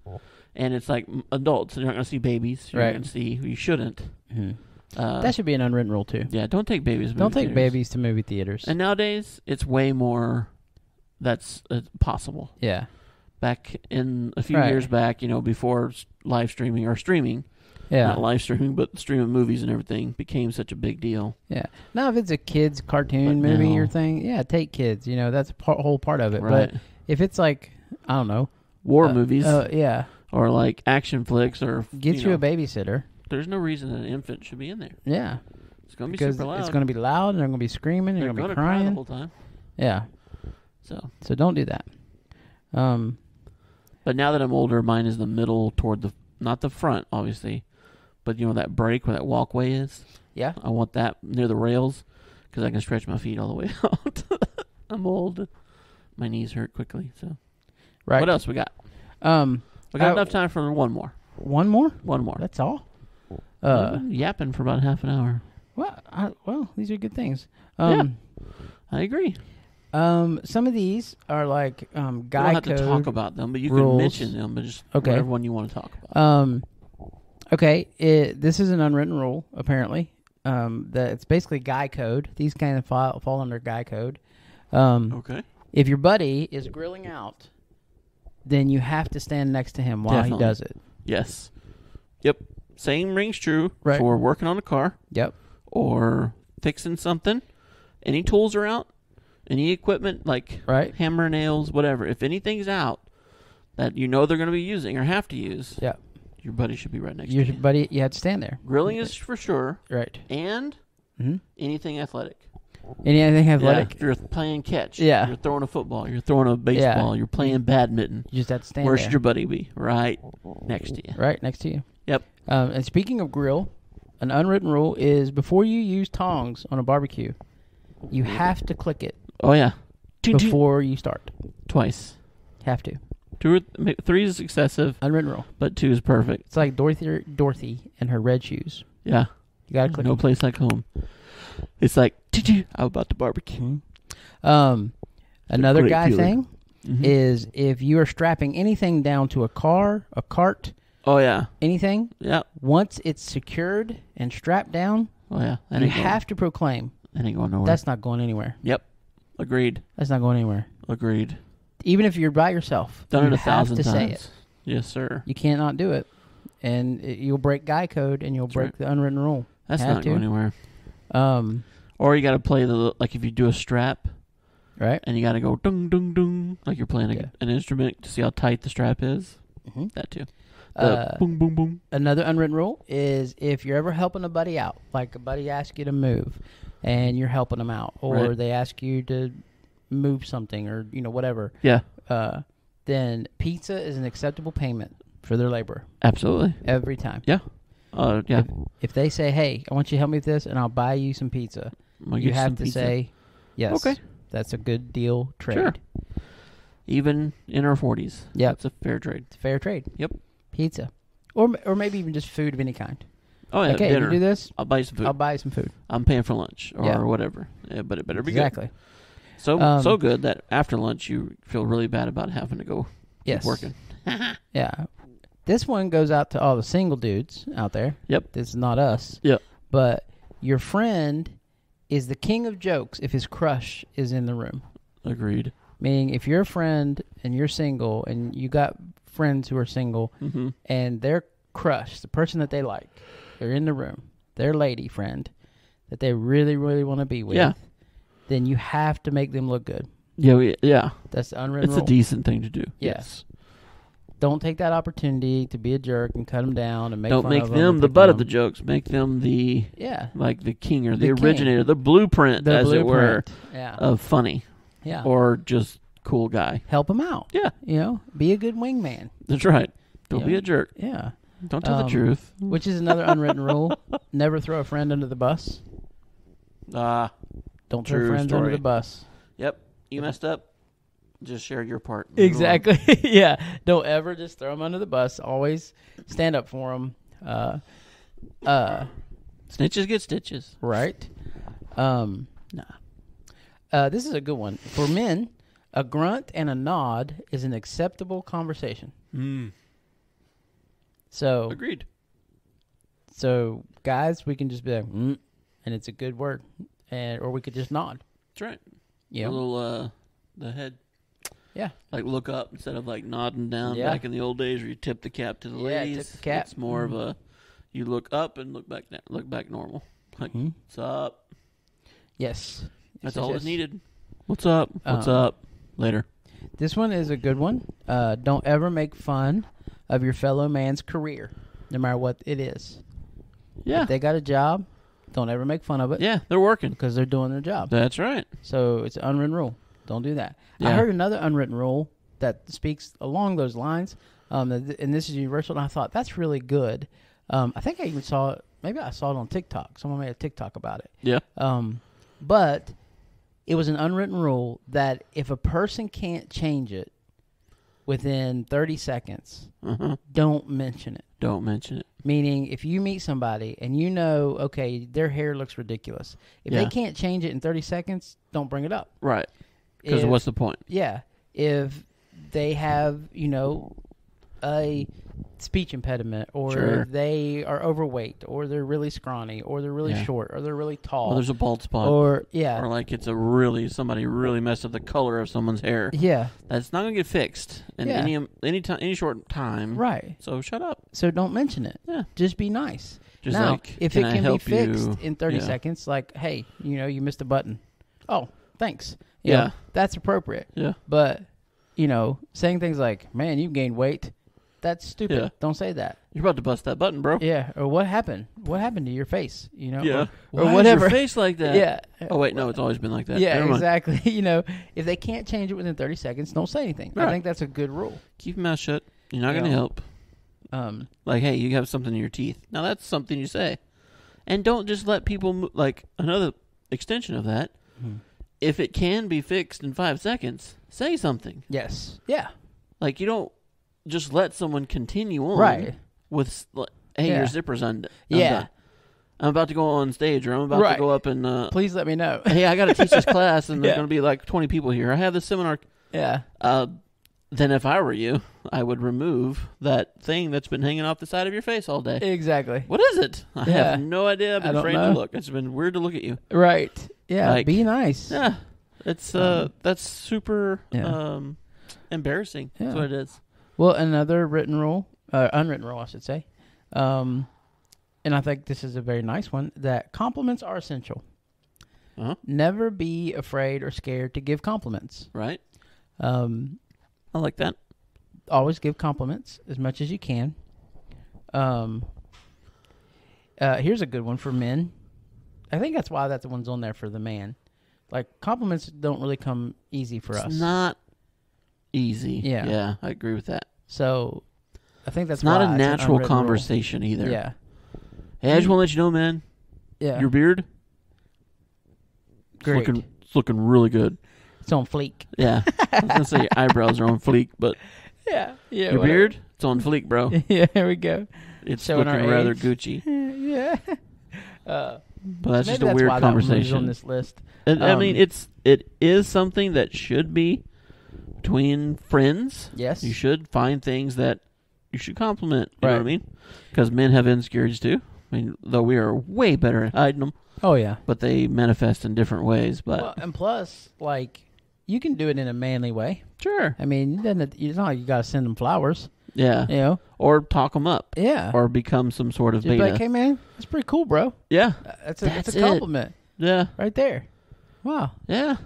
And it's like adults. You're not going to see babies. You're Right. going to see who you shouldn't. Mhm. That should be an unwritten rule too. Yeah, don't take babies to Don't movie take theaters. babies to movie theaters. And nowadays, it's way more that's possible. yeah. Back in a few Right. years back, before live streaming or streaming, Yeah. not live streaming, but streaming movies and everything became such a big deal. Yeah. Now, if it's a kids' cartoon But movie now- or thing, yeah, take kids. That's a whole part of it. Right. But if it's like, I don't know, War movies yeah, or like action flicks or get you a babysitter. There's no reason that an infant should be in there. Yeah. It's going to be Because super loud. it's going to be loud and they're going to be screaming. They're They're going to be cry the crying. whole time. Yeah. So, don't do that. but now that I'm older, mine is the middle toward not the front, obviously, but that break where that walkway is. Yeah. I want that near the rails because I can stretch my feet all the way out. I'm old. My knees hurt quickly. So, Right. What else we got? We got enough time for one more. One more? One more. That's all? I've been yapping for about half an hour. Well, these are good things. Yeah. I agree. Some of these are like You guy don't have code. to talk about them, but you rules. can mention them, but just Okay. whatever one you want to talk about. Okay, this is an unwritten rule, apparently. That it's basically guy code. These kind of fall under guy code. Okay. If your buddy is grilling out, then you have to stand next to him while he does it. Yes. Yep. Same rings true Right. for working on a car Yep. or fixing something. Any tools are out, any equipment like Right. hammer, nails, whatever. If anything's out that you know they're going to be using or have to use, Yeah. your buddy should be right next Your to you. buddy, you have to stand there. Grilling is for sure, Right. and Mm-hmm. anything athletic. Anything athletic, Yeah, if you're playing catch, Yeah. you're throwing a football, you're throwing a baseball, you're playing badminton. you just have to stand Where there. should your buddy be? Right next to you. Right next to you. Yep. And speaking of grill, an unwritten rule is before you use tongs on a barbecue, you have to click it Oh yeah. before you start. Twice. Have to. 2 or 3 is excessive, Unwritten rule. but 2 is perfect. It's like Dorothy and her red shoes. Yeah. You gotta click No them. place like home. It's like, how about the barbecue? Mm-hmm. Another great guy feeling. thing is if you are strapping anything down to a car, a cart, Oh yeah. anything, Yeah. once it's secured and strapped down, Oh yeah. you have to proclaim, That ain't going nowhere. that's not going anywhere. Yep. Agreed. That's not going anywhere. Agreed. Even if you're by yourself, Done you it 1,000 have to times. say it. Yes, sir. You cannot do it. And you'll break guy code and you'll break right. the unwritten rule. That's Have not to. going anywhere. Um, Or you got to play like if you do a strap right? and you got to go dung dung dung like you're playing Yeah. an instrument to see how tight the strap is. Mm-hmm. That too. The boom boom boom. Another unwritten rule is if you're ever helping a buddy out, like a buddy asks you to move and you're helping them out, or Right. they ask you to move something or, whatever, Yeah. then pizza is an acceptable payment for their labor Absolutely. every time. Yeah. Yeah. If they say, hey, I want you to help me with this and I'll buy you some pizza, I'll get you have some to pizza. say, yes, Okay. that's a good deal trade. Sure. Even in our 40s. Yep. It's a fair trade. It's fair trade. Yep. Pizza. Or maybe even just food of any kind. Oh yeah. Okay, dinner. you do this, I'll buy you some food. I'll buy you some food. I'm paying for lunch or Yeah. whatever. Yeah, but it better be Exactly. good. So good that after lunch you feel really bad about having to go Yes. keep working. Yeah. This one goes out to all the single dudes out there. Yep. This is not us. Yep. But your friend is the king of jokes if his crush is in the room. Agreed. Meaning, if you're a friend and you're single and you got friends who are single Mm-hmm. and their crush, the person that they like, they're in the room, their lady friend that they really, really want to be with, Yeah. then you have to make them look good. Yeah. That's the unwritten It's rule. a decent thing to do. Yeah. Yes. Don't take that opportunity to be a jerk and cut them down and make Don't fun make of them or the pick butt on of the them. jokes. Make them the Yeah. like the king or The the king. originator, the blueprint, The as it were, blueprint. Yeah. of funny Yeah. or just cool guy. Help them out. Yeah, Be a good wingman. that's right. Don't Yeah. be a jerk. Yeah. Don't tell the truth. Which is another unwritten rule. Never throw a friend under the bus. Ah, Don't throw True friends under story. the bus. yep. You messed up. Just share your part. Exactly. Yeah. Don't ever just throw them under the bus. Always stand up for them. Snitches get stitches. Right. This is a good one. For men, a grunt and a nod is an acceptable conversation. So, Agreed. so guys, we can just be like, and it's a good word, or we could just nod. That's right. You A know? little the head. Yeah. Like look up instead of like nodding down Yeah. back in the old days where you tip the cap to the Yeah, ladies. tip the cap. It's more of a you look up and look back down, look back normal. Like what's up? Yes. That's Yes, all yes. that's needed. What's up? What's up? Later. This one is a good one. Don't ever make fun of your fellow man's career, no matter what it is. Yeah. If they got a job, don't ever make fun of it. Yeah, they're working. Because they're doing their job. That's right. So it's an unwritten rule. Don't do that. I Yeah. heard another unwritten rule that speaks along those lines, and this is universal, and I thought, that's really good. I think I even saw it. Maybe I saw it on TikTok. Someone made a TikTok about it. Yeah. But it was an unwritten rule that if a person can't change it within 30 seconds, don't mention it. Don't mention it. Meaning, if you meet somebody and you know, okay, their hair looks ridiculous. If Yeah. they can't change it in 30 seconds, don't bring it up. Right. Because what's the point? Yeah. If they have, a speech impediment, or Sure. they are overweight, or they're really scrawny, or they're really short, or they're really tall. Or there's a bald spot. Or like it's somebody really messed up the color of someone's hair. Yeah. That's not going to get fixed in any short time. Right. So shut up. So don't mention it. Yeah. Just be nice. Just now, like, if can it I can be help fixed you? in 30 Yeah. seconds, like, hey, you missed a button. Oh, thanks. Yeah. That's appropriate. Yeah. But, saying things like, man, you gained weight, that's stupid. Yeah. Don't say that. You're about to bust that button, bro. Yeah. Or what happened? What happened to your face? Yeah. Or Why whatever. is your face like that? Yeah. Oh, wait, no, it's always been like that. Yeah, Never mind. exactly. If they can't change it within 30 seconds, don't say anything. Right. I think that's a good rule. Keep your mouth shut. You're not going to Yeah. help. Like, hey, you have something in your teeth. Now, that's something you say. And don't just let people, another extension of that, if it can be fixed in 5 seconds, say something. Yes. Yeah. Like, you don't just let someone continue on Right. with, hey, Yeah. your zipper's undone. Yeah. I'm about to go on stage, or I'm about Right. to go up and, Please let me know. hey, I got to teach this class, and there's Yeah. going to be like 20 people here. I have this seminar. Yeah. Then if I were you, I would remove that thing that's been hanging off the side of your face all day. Exactly. What is it? I Yeah. have no idea. I've I been don't afraid know. to look. It's been weird to look at you. Right. Yeah. Like, be nice. Yeah. It's that's super Yeah. embarrassing. Yeah. That's what it is. Well, another unwritten rule, I should say, and I think this is a very nice one, that compliments are essential. Uh-huh. Never be afraid or scared to give compliments. Right? I like that. Always give compliments as much as you can. Here's a good one for men. I think that's why that one's on there for the man. Like, compliments don't really come easy for us. It's not easy. Yeah. Yeah, I agree with that. So, I think that's It's not why a it's an natural unwritten rule. conversation either. Yeah. Hey, I just want to let you know, man, Yeah. your beard, Great. it's looking really good. It's on fleek. Yeah. I was going to say your eyebrows are on fleek, but Yeah. Yeah. your whatever. beard, it's on fleek, bro. Yeah, there we go. It's Showing looking our rather age. Gucci. Yeah. But that's Maybe just a weird why that one was conversation. on this list. And, I mean, it is something that should be between friends. Yes. You should find things that you should compliment. You know what I Right. mean? Because men have insecurities too. I mean, though we are way better at hiding them, Oh, yeah. but they manifest in different ways. But Well, and plus, like, you can do it in a manly way. sure, I mean, it's not like you got to send them flowers. yeah, or talk them up, Yeah. or become some sort of Just be beta. like, hey, man, that's pretty cool, bro. Yeah, That's That's a it. compliment yeah, right there. Wow. yeah.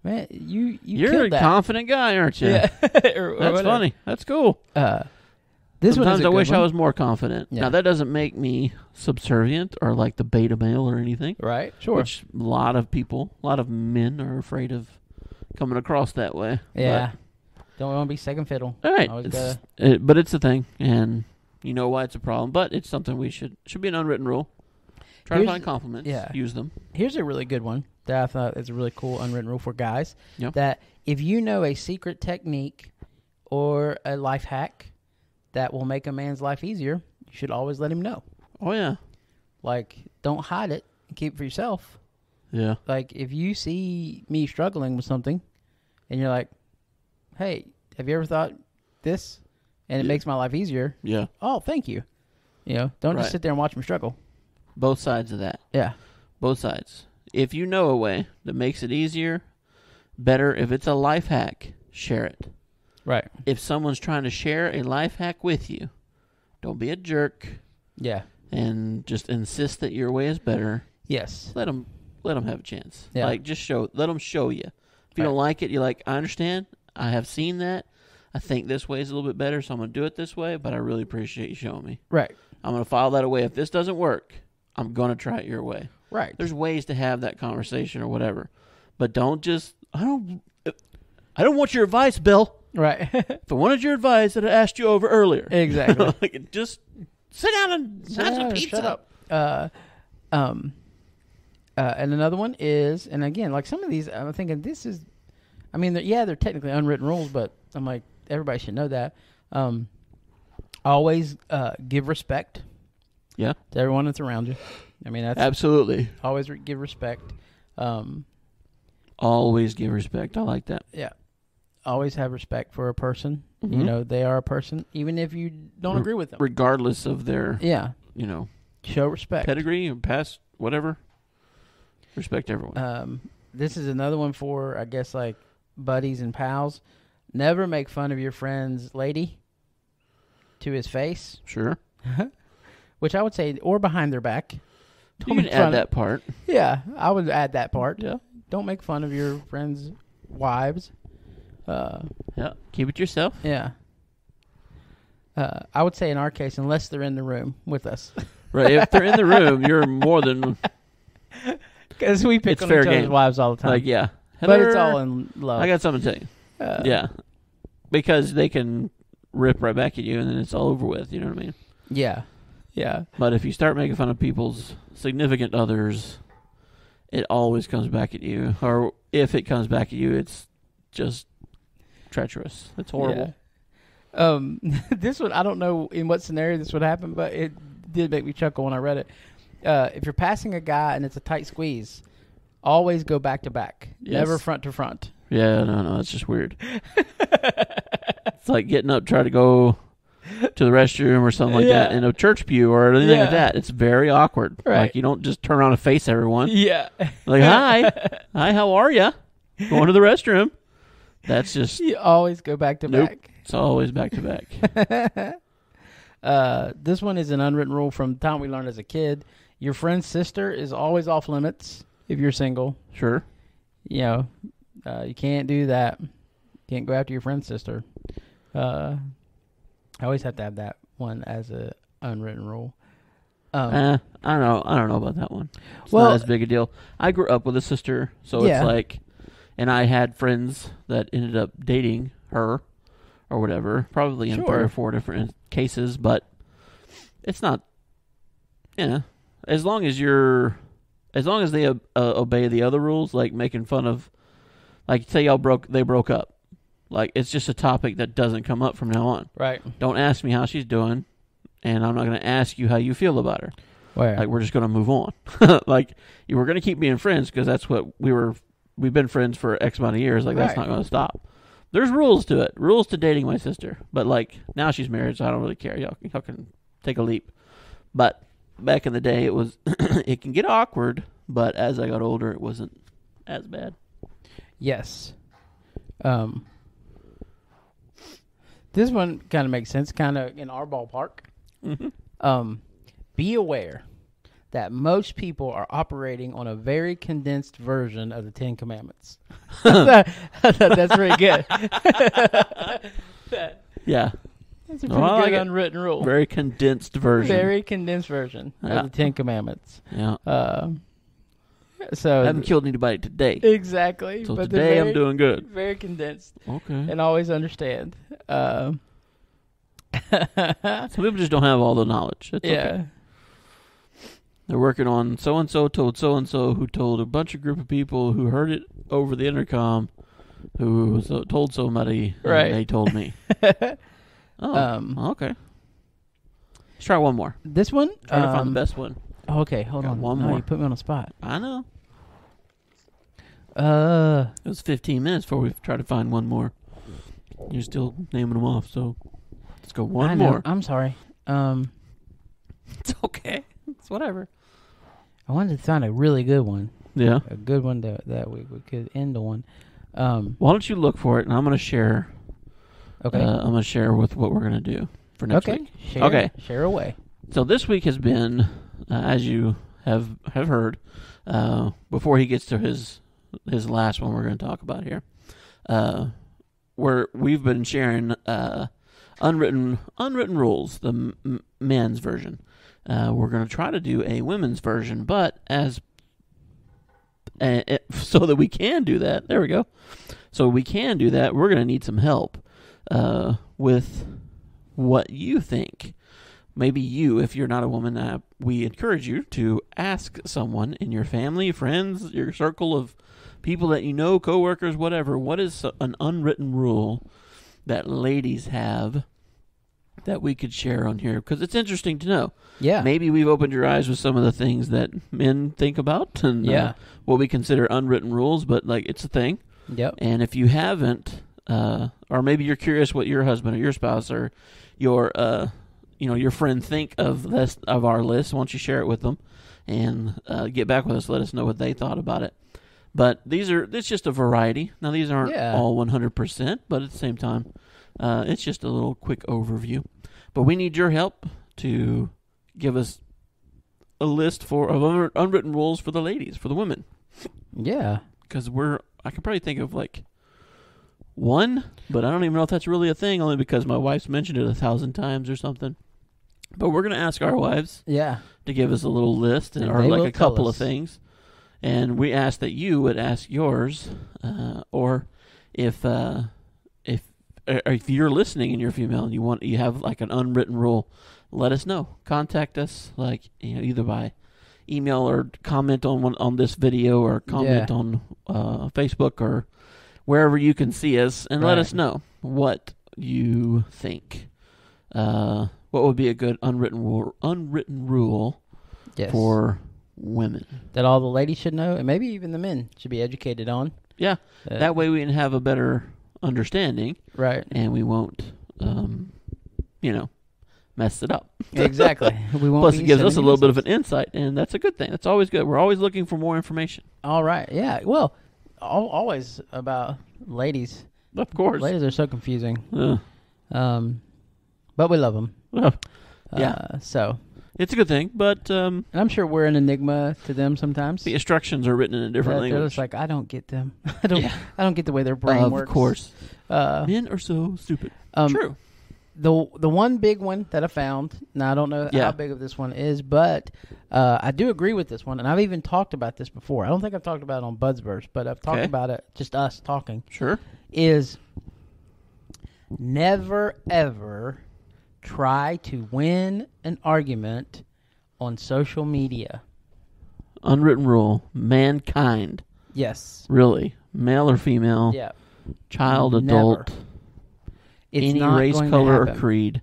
Man, you You're a killed that. confident guy, aren't you? Yeah. That's funny. That's cool. This one is Sometimes a I good wish one. I was more confident. Yeah. Now, that doesn't make me subservient or like the beta male or anything. Right. Sure. Which a lot of men are afraid of coming across that way. Yeah. Don't want to be second fiddle. But, all right. Always But it's a thing, and you know why it's a problem. But it's something we should be an unwritten rule. Try to Here's- find compliments. yeah. Use them. Here's a really good one that I thought is a really cool unwritten rule for guys. Yep. That if you know a secret technique or a life hack that will make a man's life easier, you should always let him know. Oh yeah. Like, don't hide it and keep it for yourself. Yeah. Like, if you see me struggling with something and you're like, hey, have you ever thought this? And it makes my life easier. Yeah. Oh, thank you. Don't Right. just sit there and watch me struggle. Both sides of that. Yeah. Both sides. If you know a way that makes it easier, better. If it's a life hack, share it. Right. If someone's trying to share a life hack with you, don't be a jerk Yeah. and just insist that your way is better. Yes. Let them have a chance. Yeah. Like, let them show you. If you don't like it, you're like, I understand. I have seen that. I think this way is a little bit better, so I'm going to do it this way, but I really appreciate you showing me. Right. I'm going to file that away. If this doesn't work, I'm going to try it your way. Right. There's ways to have that conversation or whatever. But don't just, I don't want your advice, Bill. Right. If I wanted your advice, I'd have asked you over earlier. Exactly. Like, just sit down and have some pizza. Shut up. And another one is, and again, like some of these, I'm thinking this is, I mean, they're technically unwritten rules, but I'm like, everybody should know that. Always give respect. Yeah. To everyone that's around you. I mean, that's Absolutely. always give respect. Always give respect. I like that. Yeah. Always have respect for a person. Mhm. You know, they are a person, even if you don't agree with them. Regardless of their, Yeah. Show respect. pedigree or past, whatever. Respect everyone. This is another one for, I guess, like buddies and pals. Never make fun of your friend's lady to his face. Sure. Which I would say, or behind their back. You can add that part. Yeah, I would add that part. Yeah. Don't make fun of your friends' wives. Yeah. Keep it yourself. Yeah. I would say in our case, unless they're in the room with us. Right. If they're in the room, you're more than... Because we pick It's on fair each other's game. wives all the time. Like, yeah. But it's Heather, all in love. I got something to tell you. Yeah. Because they can rip right back at you and then it's all over with. You know what I mean? Yeah. Yeah. But if you start making fun of people's significant others, it always comes back at you. Or if it comes back at you, it's just treacherous. It's horrible. Yeah. This one, I don't know in what scenario this would happen, but it did make me chuckle when I read it. If you're passing a guy and it's a tight squeeze, always go back to back. Yes. Never front to front. Yeah, no, it's just weird. It's like getting up, try to go to the restroom or something like that in a church pew or anything like that. It's very awkward. Right. Like, you don't just turn around and face everyone. Yeah. Like, hi, how are you? Going to the restroom. That's just... You always go back to back. It's always back to back. This one is an unwritten rule from the time we learned as a kid. Your friend's sister is always off limits if you're single. Sure. You know, you can't do that. Can't go after your friend's sister. I always have to have that one as a unwritten rule. I don't know about that one. It's Well- not as big a deal. I grew up with a sister, so Yeah. it's like, and I had friends that ended up dating her or whatever, probably in 3 Sure. or 4 different cases, but it's not, as long as they obey the other rules, like making fun of, like, say they broke up. Like, it's just a topic that doesn't come up from now on. Right. Don't ask me how she's doing, and I'm not going to ask you how you feel about her. Where? Like, we're just going to move on. Like, you were going to keep being friends because that's what we've been friends for X amount of years. Like, that's Right. not going to stop. There's rules to it. Rules to dating my sister. But, like, now she's married, so I don't really care. Y'all can take a leap. But back in the day, it was, it can get awkward, but as I got older, it wasn't as bad. Yes. This one kind of makes sense, kind of in our ballpark. Mm-hmm. Be aware that most people are operating on a very condensed version of the 10 Commandments. That's pretty good. Yeah. That's a Oh, I pretty like good it. unwritten rule. Very condensed version. Very condensed version Yeah. of the 10 Commandments. Yeah. So I haven't killed anybody today. exactly. So but they're today I'm very- doing good. very condensed Okay. and always understand. Some people just don't have all the knowledge. It's Yeah. okay. They're working on so-and-so told so-and-so who told a bunch of group of people who heard it over the intercom who told somebody and Right. they told me. Oh, okay. Let's try one more. This one? Try to find the best one. Okay, hold Got on. one No, more. you put me on the spot. I know. It was 15 minutes before we tried to find one more. You're still naming them off, so let's go I one know. more. I'm sorry. It's okay. It's whatever. I wanted to find a really good one. Yeah. A good one that we could end on. Why don't you look for it, and I'm going to share. Okay. I'm going to share with what we're going to do for next okay. week. Share, Okay. Share away. So this week has been, as you have heard, before he gets to his last one we're going to talk about here, we've been sharing unwritten rules, the men's version. We're going to try to do a women's version, but so that we can do that, there we go. So we can do that, we're going to need some help with what you think. Maybe you, if you're not a woman, we encourage you to ask someone in your family, friends, your circle of people that you know, coworkers, whatever, what is an unwritten rule that ladies have that we could share on here, because it's interesting to know. Yeah. Maybe we've opened your eyes with some of the things that men think about and what we consider unwritten rules, but like it's a thing. Yep. And if you haven't, or maybe you're curious what your husband or your spouse or your your friend think of this of our list, why don't you share it with them and get back with us, let us know what they thought about it. But it's just a variety. Now these aren't all 100%, but at the same time, it's just a little quick overview. But we need your help to give us a list of unwritten rules for the ladies, for the women. Yeah. Because I could probably think of like one, but I don't even know if that's really a thing, only because my wife's mentioned it 1,000 times or something. But we're going to ask our wives to give us a little list or like a couple of things. And we ask that you would ask yours, or if you're listening and you're female and you have like an unwritten rule, let us know. Contact us, like either by email or comment on this video or comment on Facebook or wherever you can see us, and let us know what you think. What would be a good unwritten rule for women that all the ladies should know, and maybe even the men should be educated on? Yeah, that way we can have a better understanding, right? And we won't, mess it up. Exactly. We won't. Plus, it gives us a little bit of an insight, and that's a good thing. That's always good. We're always looking for more information. All right. Yeah. Well, always about ladies. Of course, ladies are so confusing. But we love them. So it's a good thing. But and I'm sure we're an enigma to them sometimes. The instructions are written in a different language. They're just like, I don't get them. I don't get the way their brain works. Of course, men are so stupid. True. The one big one that I found, now I don't know how big of this one is, but I do agree with this one, and I've even talked about this before. I don't think I've talked about it on Budsburst, but I've talked about it, just us talking. Sure. Is never, ever try to win an argument on social media. Unwritten rule. Mankind. Yes. Really. Male or female. Yeah. Child, adult. Any race, color, or creed,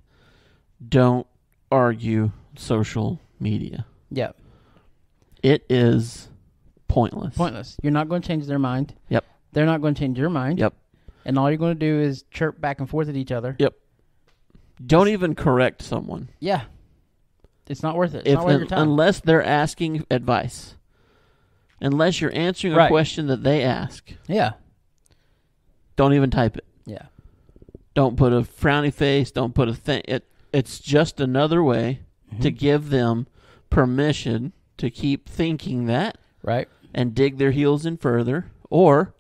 don't argue social media. Yep. It is pointless. Pointless. You're not going to change their mind. Yep. They're not going to change your mind. Yep. And all you're going to do is chirp back and forth at each other. Yep. Don't even correct someone. Yeah. It's not worth it. It's not worth your time. Unless they're asking advice. Unless you're answering a question that they ask. Yeah. Don't even type it. Yeah. Don't put a frowny face. Don't put a thing. It's just another way to give them permission to keep thinking that. Right. And dig their heels in further. Or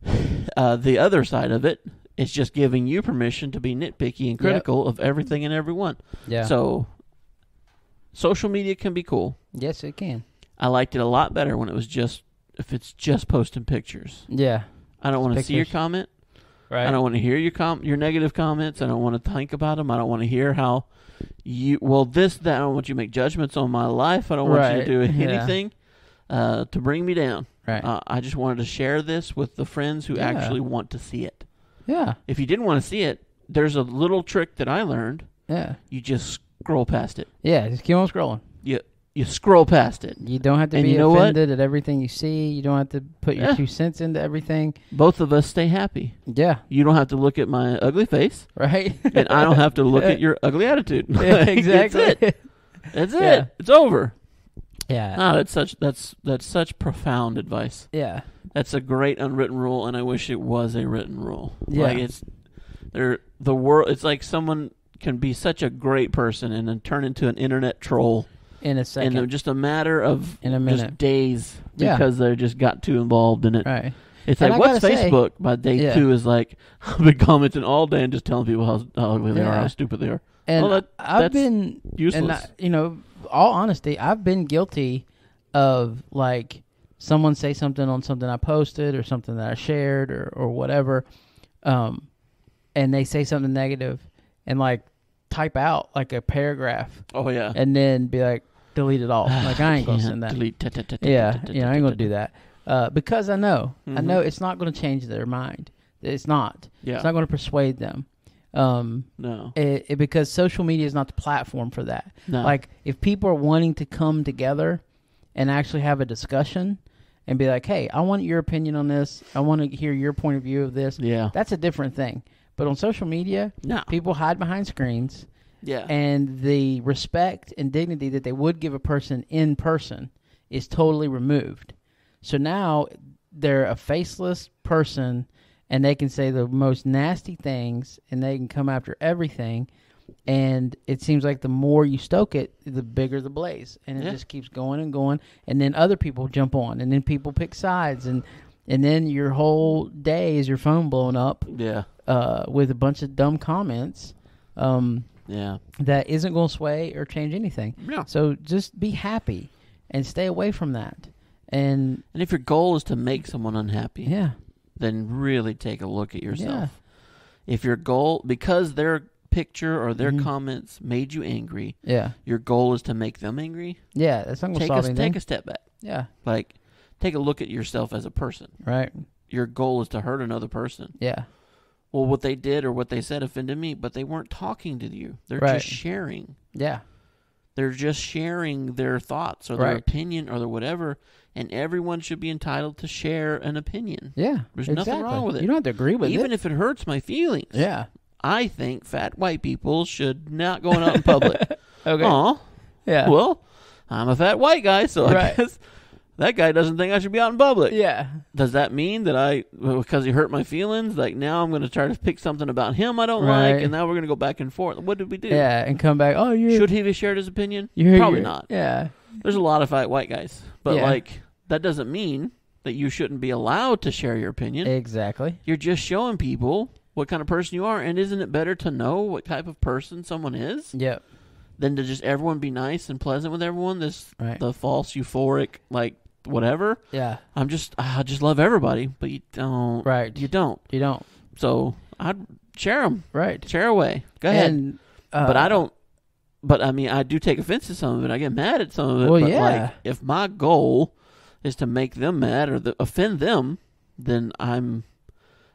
the other side of it is just giving you permission to be nitpicky and critical of everything and everyone. Yeah. So social media can be cool. Yes, it can. I liked it a lot better when if it's just posting pictures. Yeah. I don't want to see your comment. Right. I don't want to hear your negative comments. I don't want to think about them. I don't want to hear how that. I don't want you to make judgments on my life. I don't want you to do anything to bring me down. Right. I just wanted to share this with the friends who actually want to see it. Yeah. If you didn't want to see it, there's a little trick that I learned. Yeah. You just scroll past it. Yeah, just keep on scrolling. You scroll past it. You don't have to be offended at everything you see. You don't have to put your 2 cents into everything. Both of us stay happy. Yeah. You don't have to look at my ugly face. Right. And I don't have to look at your ugly attitude. Yeah, exactly. That's it. It's over. Yeah. Oh, that's such profound advice. Yeah. That's a great unwritten rule, and I wish it was a written rule. Yeah. Like the world. It's like someone can be such a great person and then turn into an internet troll in a second. In just a matter of just days because they just got too involved in it. Right. It's like, what's Facebook? By day 2 is like, I've been commenting all day and just telling people how ugly they are, how stupid they are. And I've been useless. And all honesty, I've been guilty of like someone say something on something I posted or something that I shared or whatever, and they say something negative and like type out like a paragraph. Oh yeah. And then be like, delete it all. Like I ain't gonna send that. Delete. Yeah, I ain't gonna do that because I know it's not gonna change their mind. It's not. Yeah. It's not gonna persuade them. No. Because social media is not the platform for that. No. Like, if people are wanting to come together and actually have a discussion and be like, hey, I want your opinion on this. I want to hear your point of view of this. Yeah. That's a different thing. But on social media, No. people hide behind screens. Yeah. And the respect and dignity that they would give a person in person is totally removed. So now they're a faceless person, and they can say the most nasty things, and they can come after everything. And it seems like the more you stoke it, the bigger the blaze. And it just keeps going and going. And then other people jump on, and then people pick sides. And then your whole day is your phone blowing up with a bunch of dumb comments. That isn't going to sway or change anything. Yeah. So just be happy and stay away from that. And if your goal is to make someone unhappy, then really take a look at yourself. Yeah. If your goal, because their picture or their comments made you angry, your goal is to make them angry. Yeah, that's not going to solve anything. Take a step back. Yeah. Like, take a look at yourself as a person. Right. Your goal is to hurt another person. Yeah. Well, what they did or what they said offended me, but they weren't talking to you. They're just sharing. Yeah. They're just sharing their thoughts or their opinion or their whatever, and everyone should be entitled to share an opinion. Yeah. There's nothing wrong with it. You don't have to agree with it. Even if it hurts my feelings. Yeah. I think fat white people should not go out in public. Okay. Aw. Yeah. Well, I'm a fat white guy, so I guess that guy doesn't think I should be out in public. Yeah. Does that mean that because he hurt my feelings, like now I'm going to try to pick something about him I don't like, and now we're going to go back and forth? What did we do? Yeah, and come back, should he have shared his opinion? Probably not. Yeah. There's a lot of fat white guys. But, that doesn't mean that you shouldn't be allowed to share your opinion. Exactly. You're just showing people what kind of person you are, and isn't it better to know what type of person someone is? Yep. Than to just everyone be nice and pleasant with everyone? The false euphoric, like, whatever. Yeah. I just love everybody, but you don't. Right. You don't. You don't. So I'd share them. Right. Share away. Go ahead. And, but I don't. But I mean, I do take offense to some of it. I get mad at some of it. Well, but like, if my goal is to make them mad or offend them, then I'm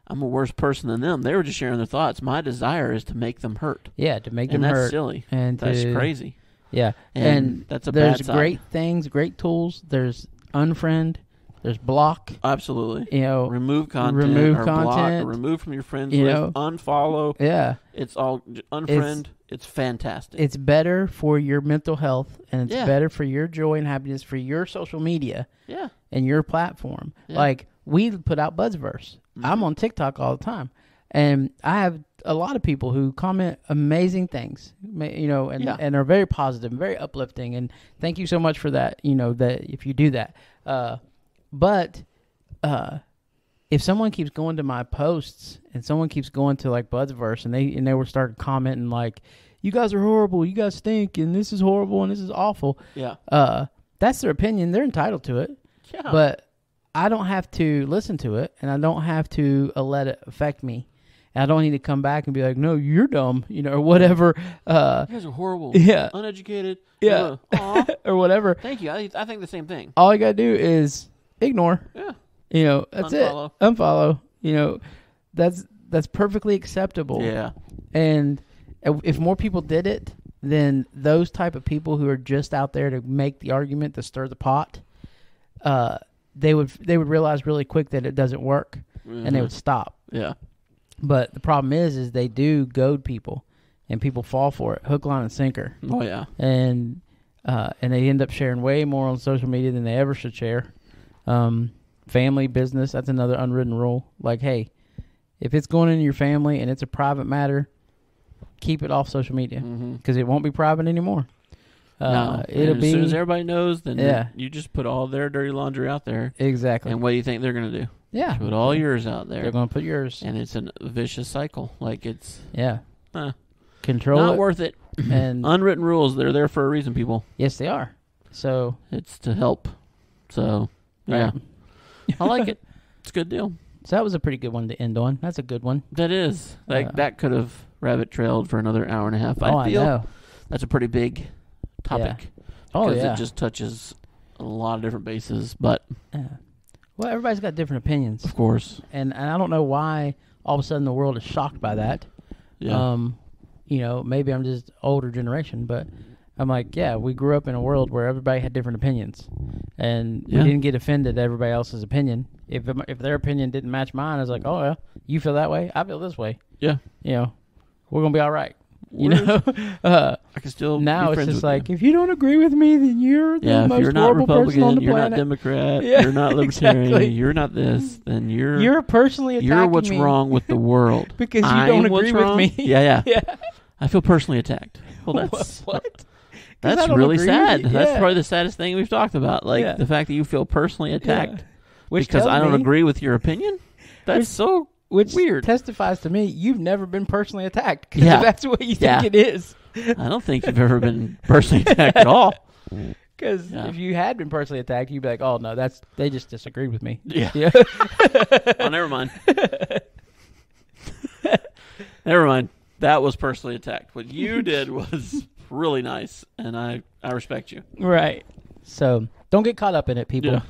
a worse person than them. They were just sharing their thoughts. My desire is to make them hurt. Yeah, to make them hurt. hurt. That's silly. And that's crazy. Yeah. And that's a bad there's side. great things, great tools. There's unfriend. There's block. Absolutely. Remove remove content. Block, or remove from your friends list. Unfollow. Yeah. It's all unfriend. It's fantastic. It's better for your mental health, and it's better for your joy and happiness for your social media. Yeah. And your platform. Yeah. Like, we put out Buzzverse. I'm on TikTok all the time, and I have a lot of people who comment amazing things, and are very positive and very uplifting. And thank you so much for that. That if you do that, but if someone keeps going to my posts and someone keeps going to like Buzzverse and they were starting commenting like, "You guys are horrible. You guys stink, and this is horrible, and this is awful." Yeah. That's their opinion. They're entitled to it. Yeah. But I don't have to listen to it, and I don't have to let it affect me. And I don't need to come back and be like, "No, you're dumb," or whatever. You guys are horrible. Yeah. Uneducated. Yeah. Or whatever. Thank you. I think the same thing. All you got to do is ignore. Yeah. That's Unfollow. it. Unfollow. That's perfectly acceptable. Yeah. And if more people did it, then those type of people who are just out there to make the argument, to stir the pot, they would realize really quick that it doesn't work, and they would stop. Yeah. But the problem is they do goad people, and people fall for it, hook, line, and sinker. Oh yeah. And they end up sharing way more on social media than they ever should share. Family business, that's another unwritten rule. Like, hey, if it's going in your family and it's a private matter, keep it off social media, because it won't be private anymore. No. It'll be as soon as everybody knows, then you just put all their dirty laundry out there. Exactly. And what do you think they're going to do? Yeah. Put all yours out there. They're going to put yours. And it's a vicious cycle. Like, it's control not it. worth it. And unwritten rules, they're there for a reason, people. Yes, they are. So it's to help. So yeah. I like it. It's a good deal. So that was a pretty good one to end on. That's a good one. That is. Like, that could have rabbit trailed for another hour and a half. I know. That's a pretty big topic. Yeah. Oh, because it just touches a lot of different bases. But well, everybody's got different opinions. Of course. And I don't know why all of a sudden the world is shocked by that. Yeah. Maybe I'm just older generation, but I'm like, yeah, we grew up in a world where everybody had different opinions, and we didn't get offended at everybody else's opinion. If their opinion didn't match mine, I was like, oh, yeah, you feel that way, I feel this way. Yeah. We're gonna be all right. I can still now be it's friends just with like, you. if you don't agree with me, then you're the most if you're not horrible person Republican, on the you're planet. not Democrat, Yeah, you're not Libertarian, exactly. you're not this, then You're personally attacking you're what's me wrong with the world. because you I'm don't what's agree with wrong? me. Yeah. Yeah. I feel personally attacked. Well, that's what? That's I don't really agree with sad. you. That's Yeah. probably the saddest thing we've talked about. Like Yeah. the fact that you feel personally attacked Which because tells I don't me- agree with your opinion. That's so Which weird. testifies to me you've never been personally attacked. 'Cause Yeah. if that's what you Yeah. think it is. I don't think you've ever been personally attacked at all. Because if you had been personally attacked, you'd be like, "Oh no, they just disagreed with me." Yeah. Yeah. Oh, never mind. Never mind. That was personally attacked. What you did was really nice, and I respect you. Right. So don't get caught up in it, people.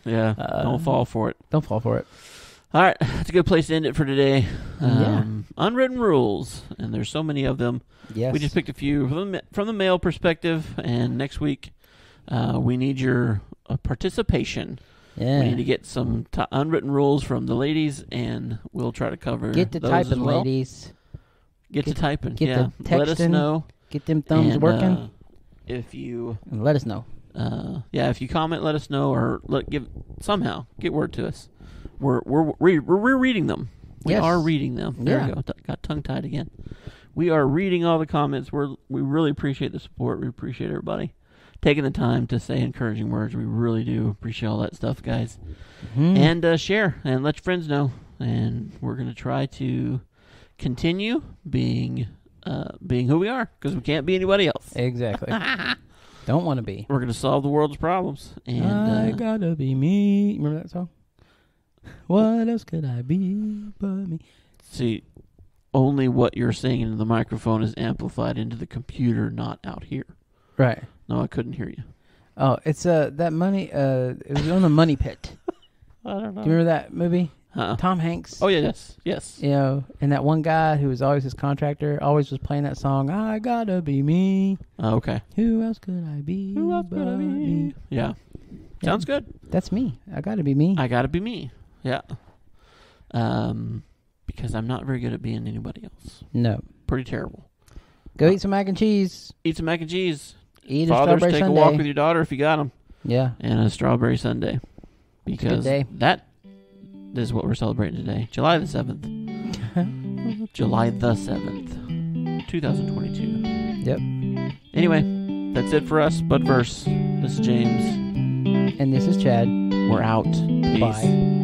Yeah. Don't fall for it. Don't fall for it. All right, that's a good place to end it for today. Yeah. Unwritten rules, and there's so many of them. Yes. We just picked a few from the male perspective, and next week we need your participation. Yeah. We need to get some unwritten rules from the ladies, and we'll try to cover Get to those typing, as well. ladies. Get to typing. Get Yeah. to Let us texting. know. Get them thumbs And, working. If you And let us know. if you comment, let us know, or get word to us. We're reading them. We Yes. are reading them. There Yeah. we go. Got tongue tied again. We are reading all the comments. We really appreciate the support. We appreciate everybody taking the time to say encouraging words. We really do appreciate all that stuff, guys. Mhm. And share and let your friends know. And we're gonna try to continue being who we are, because we can't be anybody else. Exactly. Don't want to be. We're gonna solve the world's problems. And I gotta be me. Remember that song? What else could I be but me? see, only what you're saying into the microphone is amplified into the computer, not out here. Right. No, I couldn't hear you. Oh, it's that money. It was on the Money Pit. I don't know. Do you remember that movie? Huh? Tom Hanks. Oh yeah, yes. And that one guy who was always his contractor always was playing that song. I gotta be me. Oh, okay. Who else could I be? Who else could I but be? me? Yeah. Sounds good. That's me. I gotta be me. I gotta be me. Yeah. Because I'm not very good at being anybody else. No. Pretty terrible. Go eat some mac and cheese. Eat some mac and cheese. Eat a Fathers, strawberry take sundae. a walk with your daughter if you got them. Yeah. And a strawberry sundae. Because day. that is what we're celebrating today. July the 7th. July the 7th, 2022. Yep. Anyway, that's it for us. But verse. This is James. And this is Chad. We're out. Peace. Bye.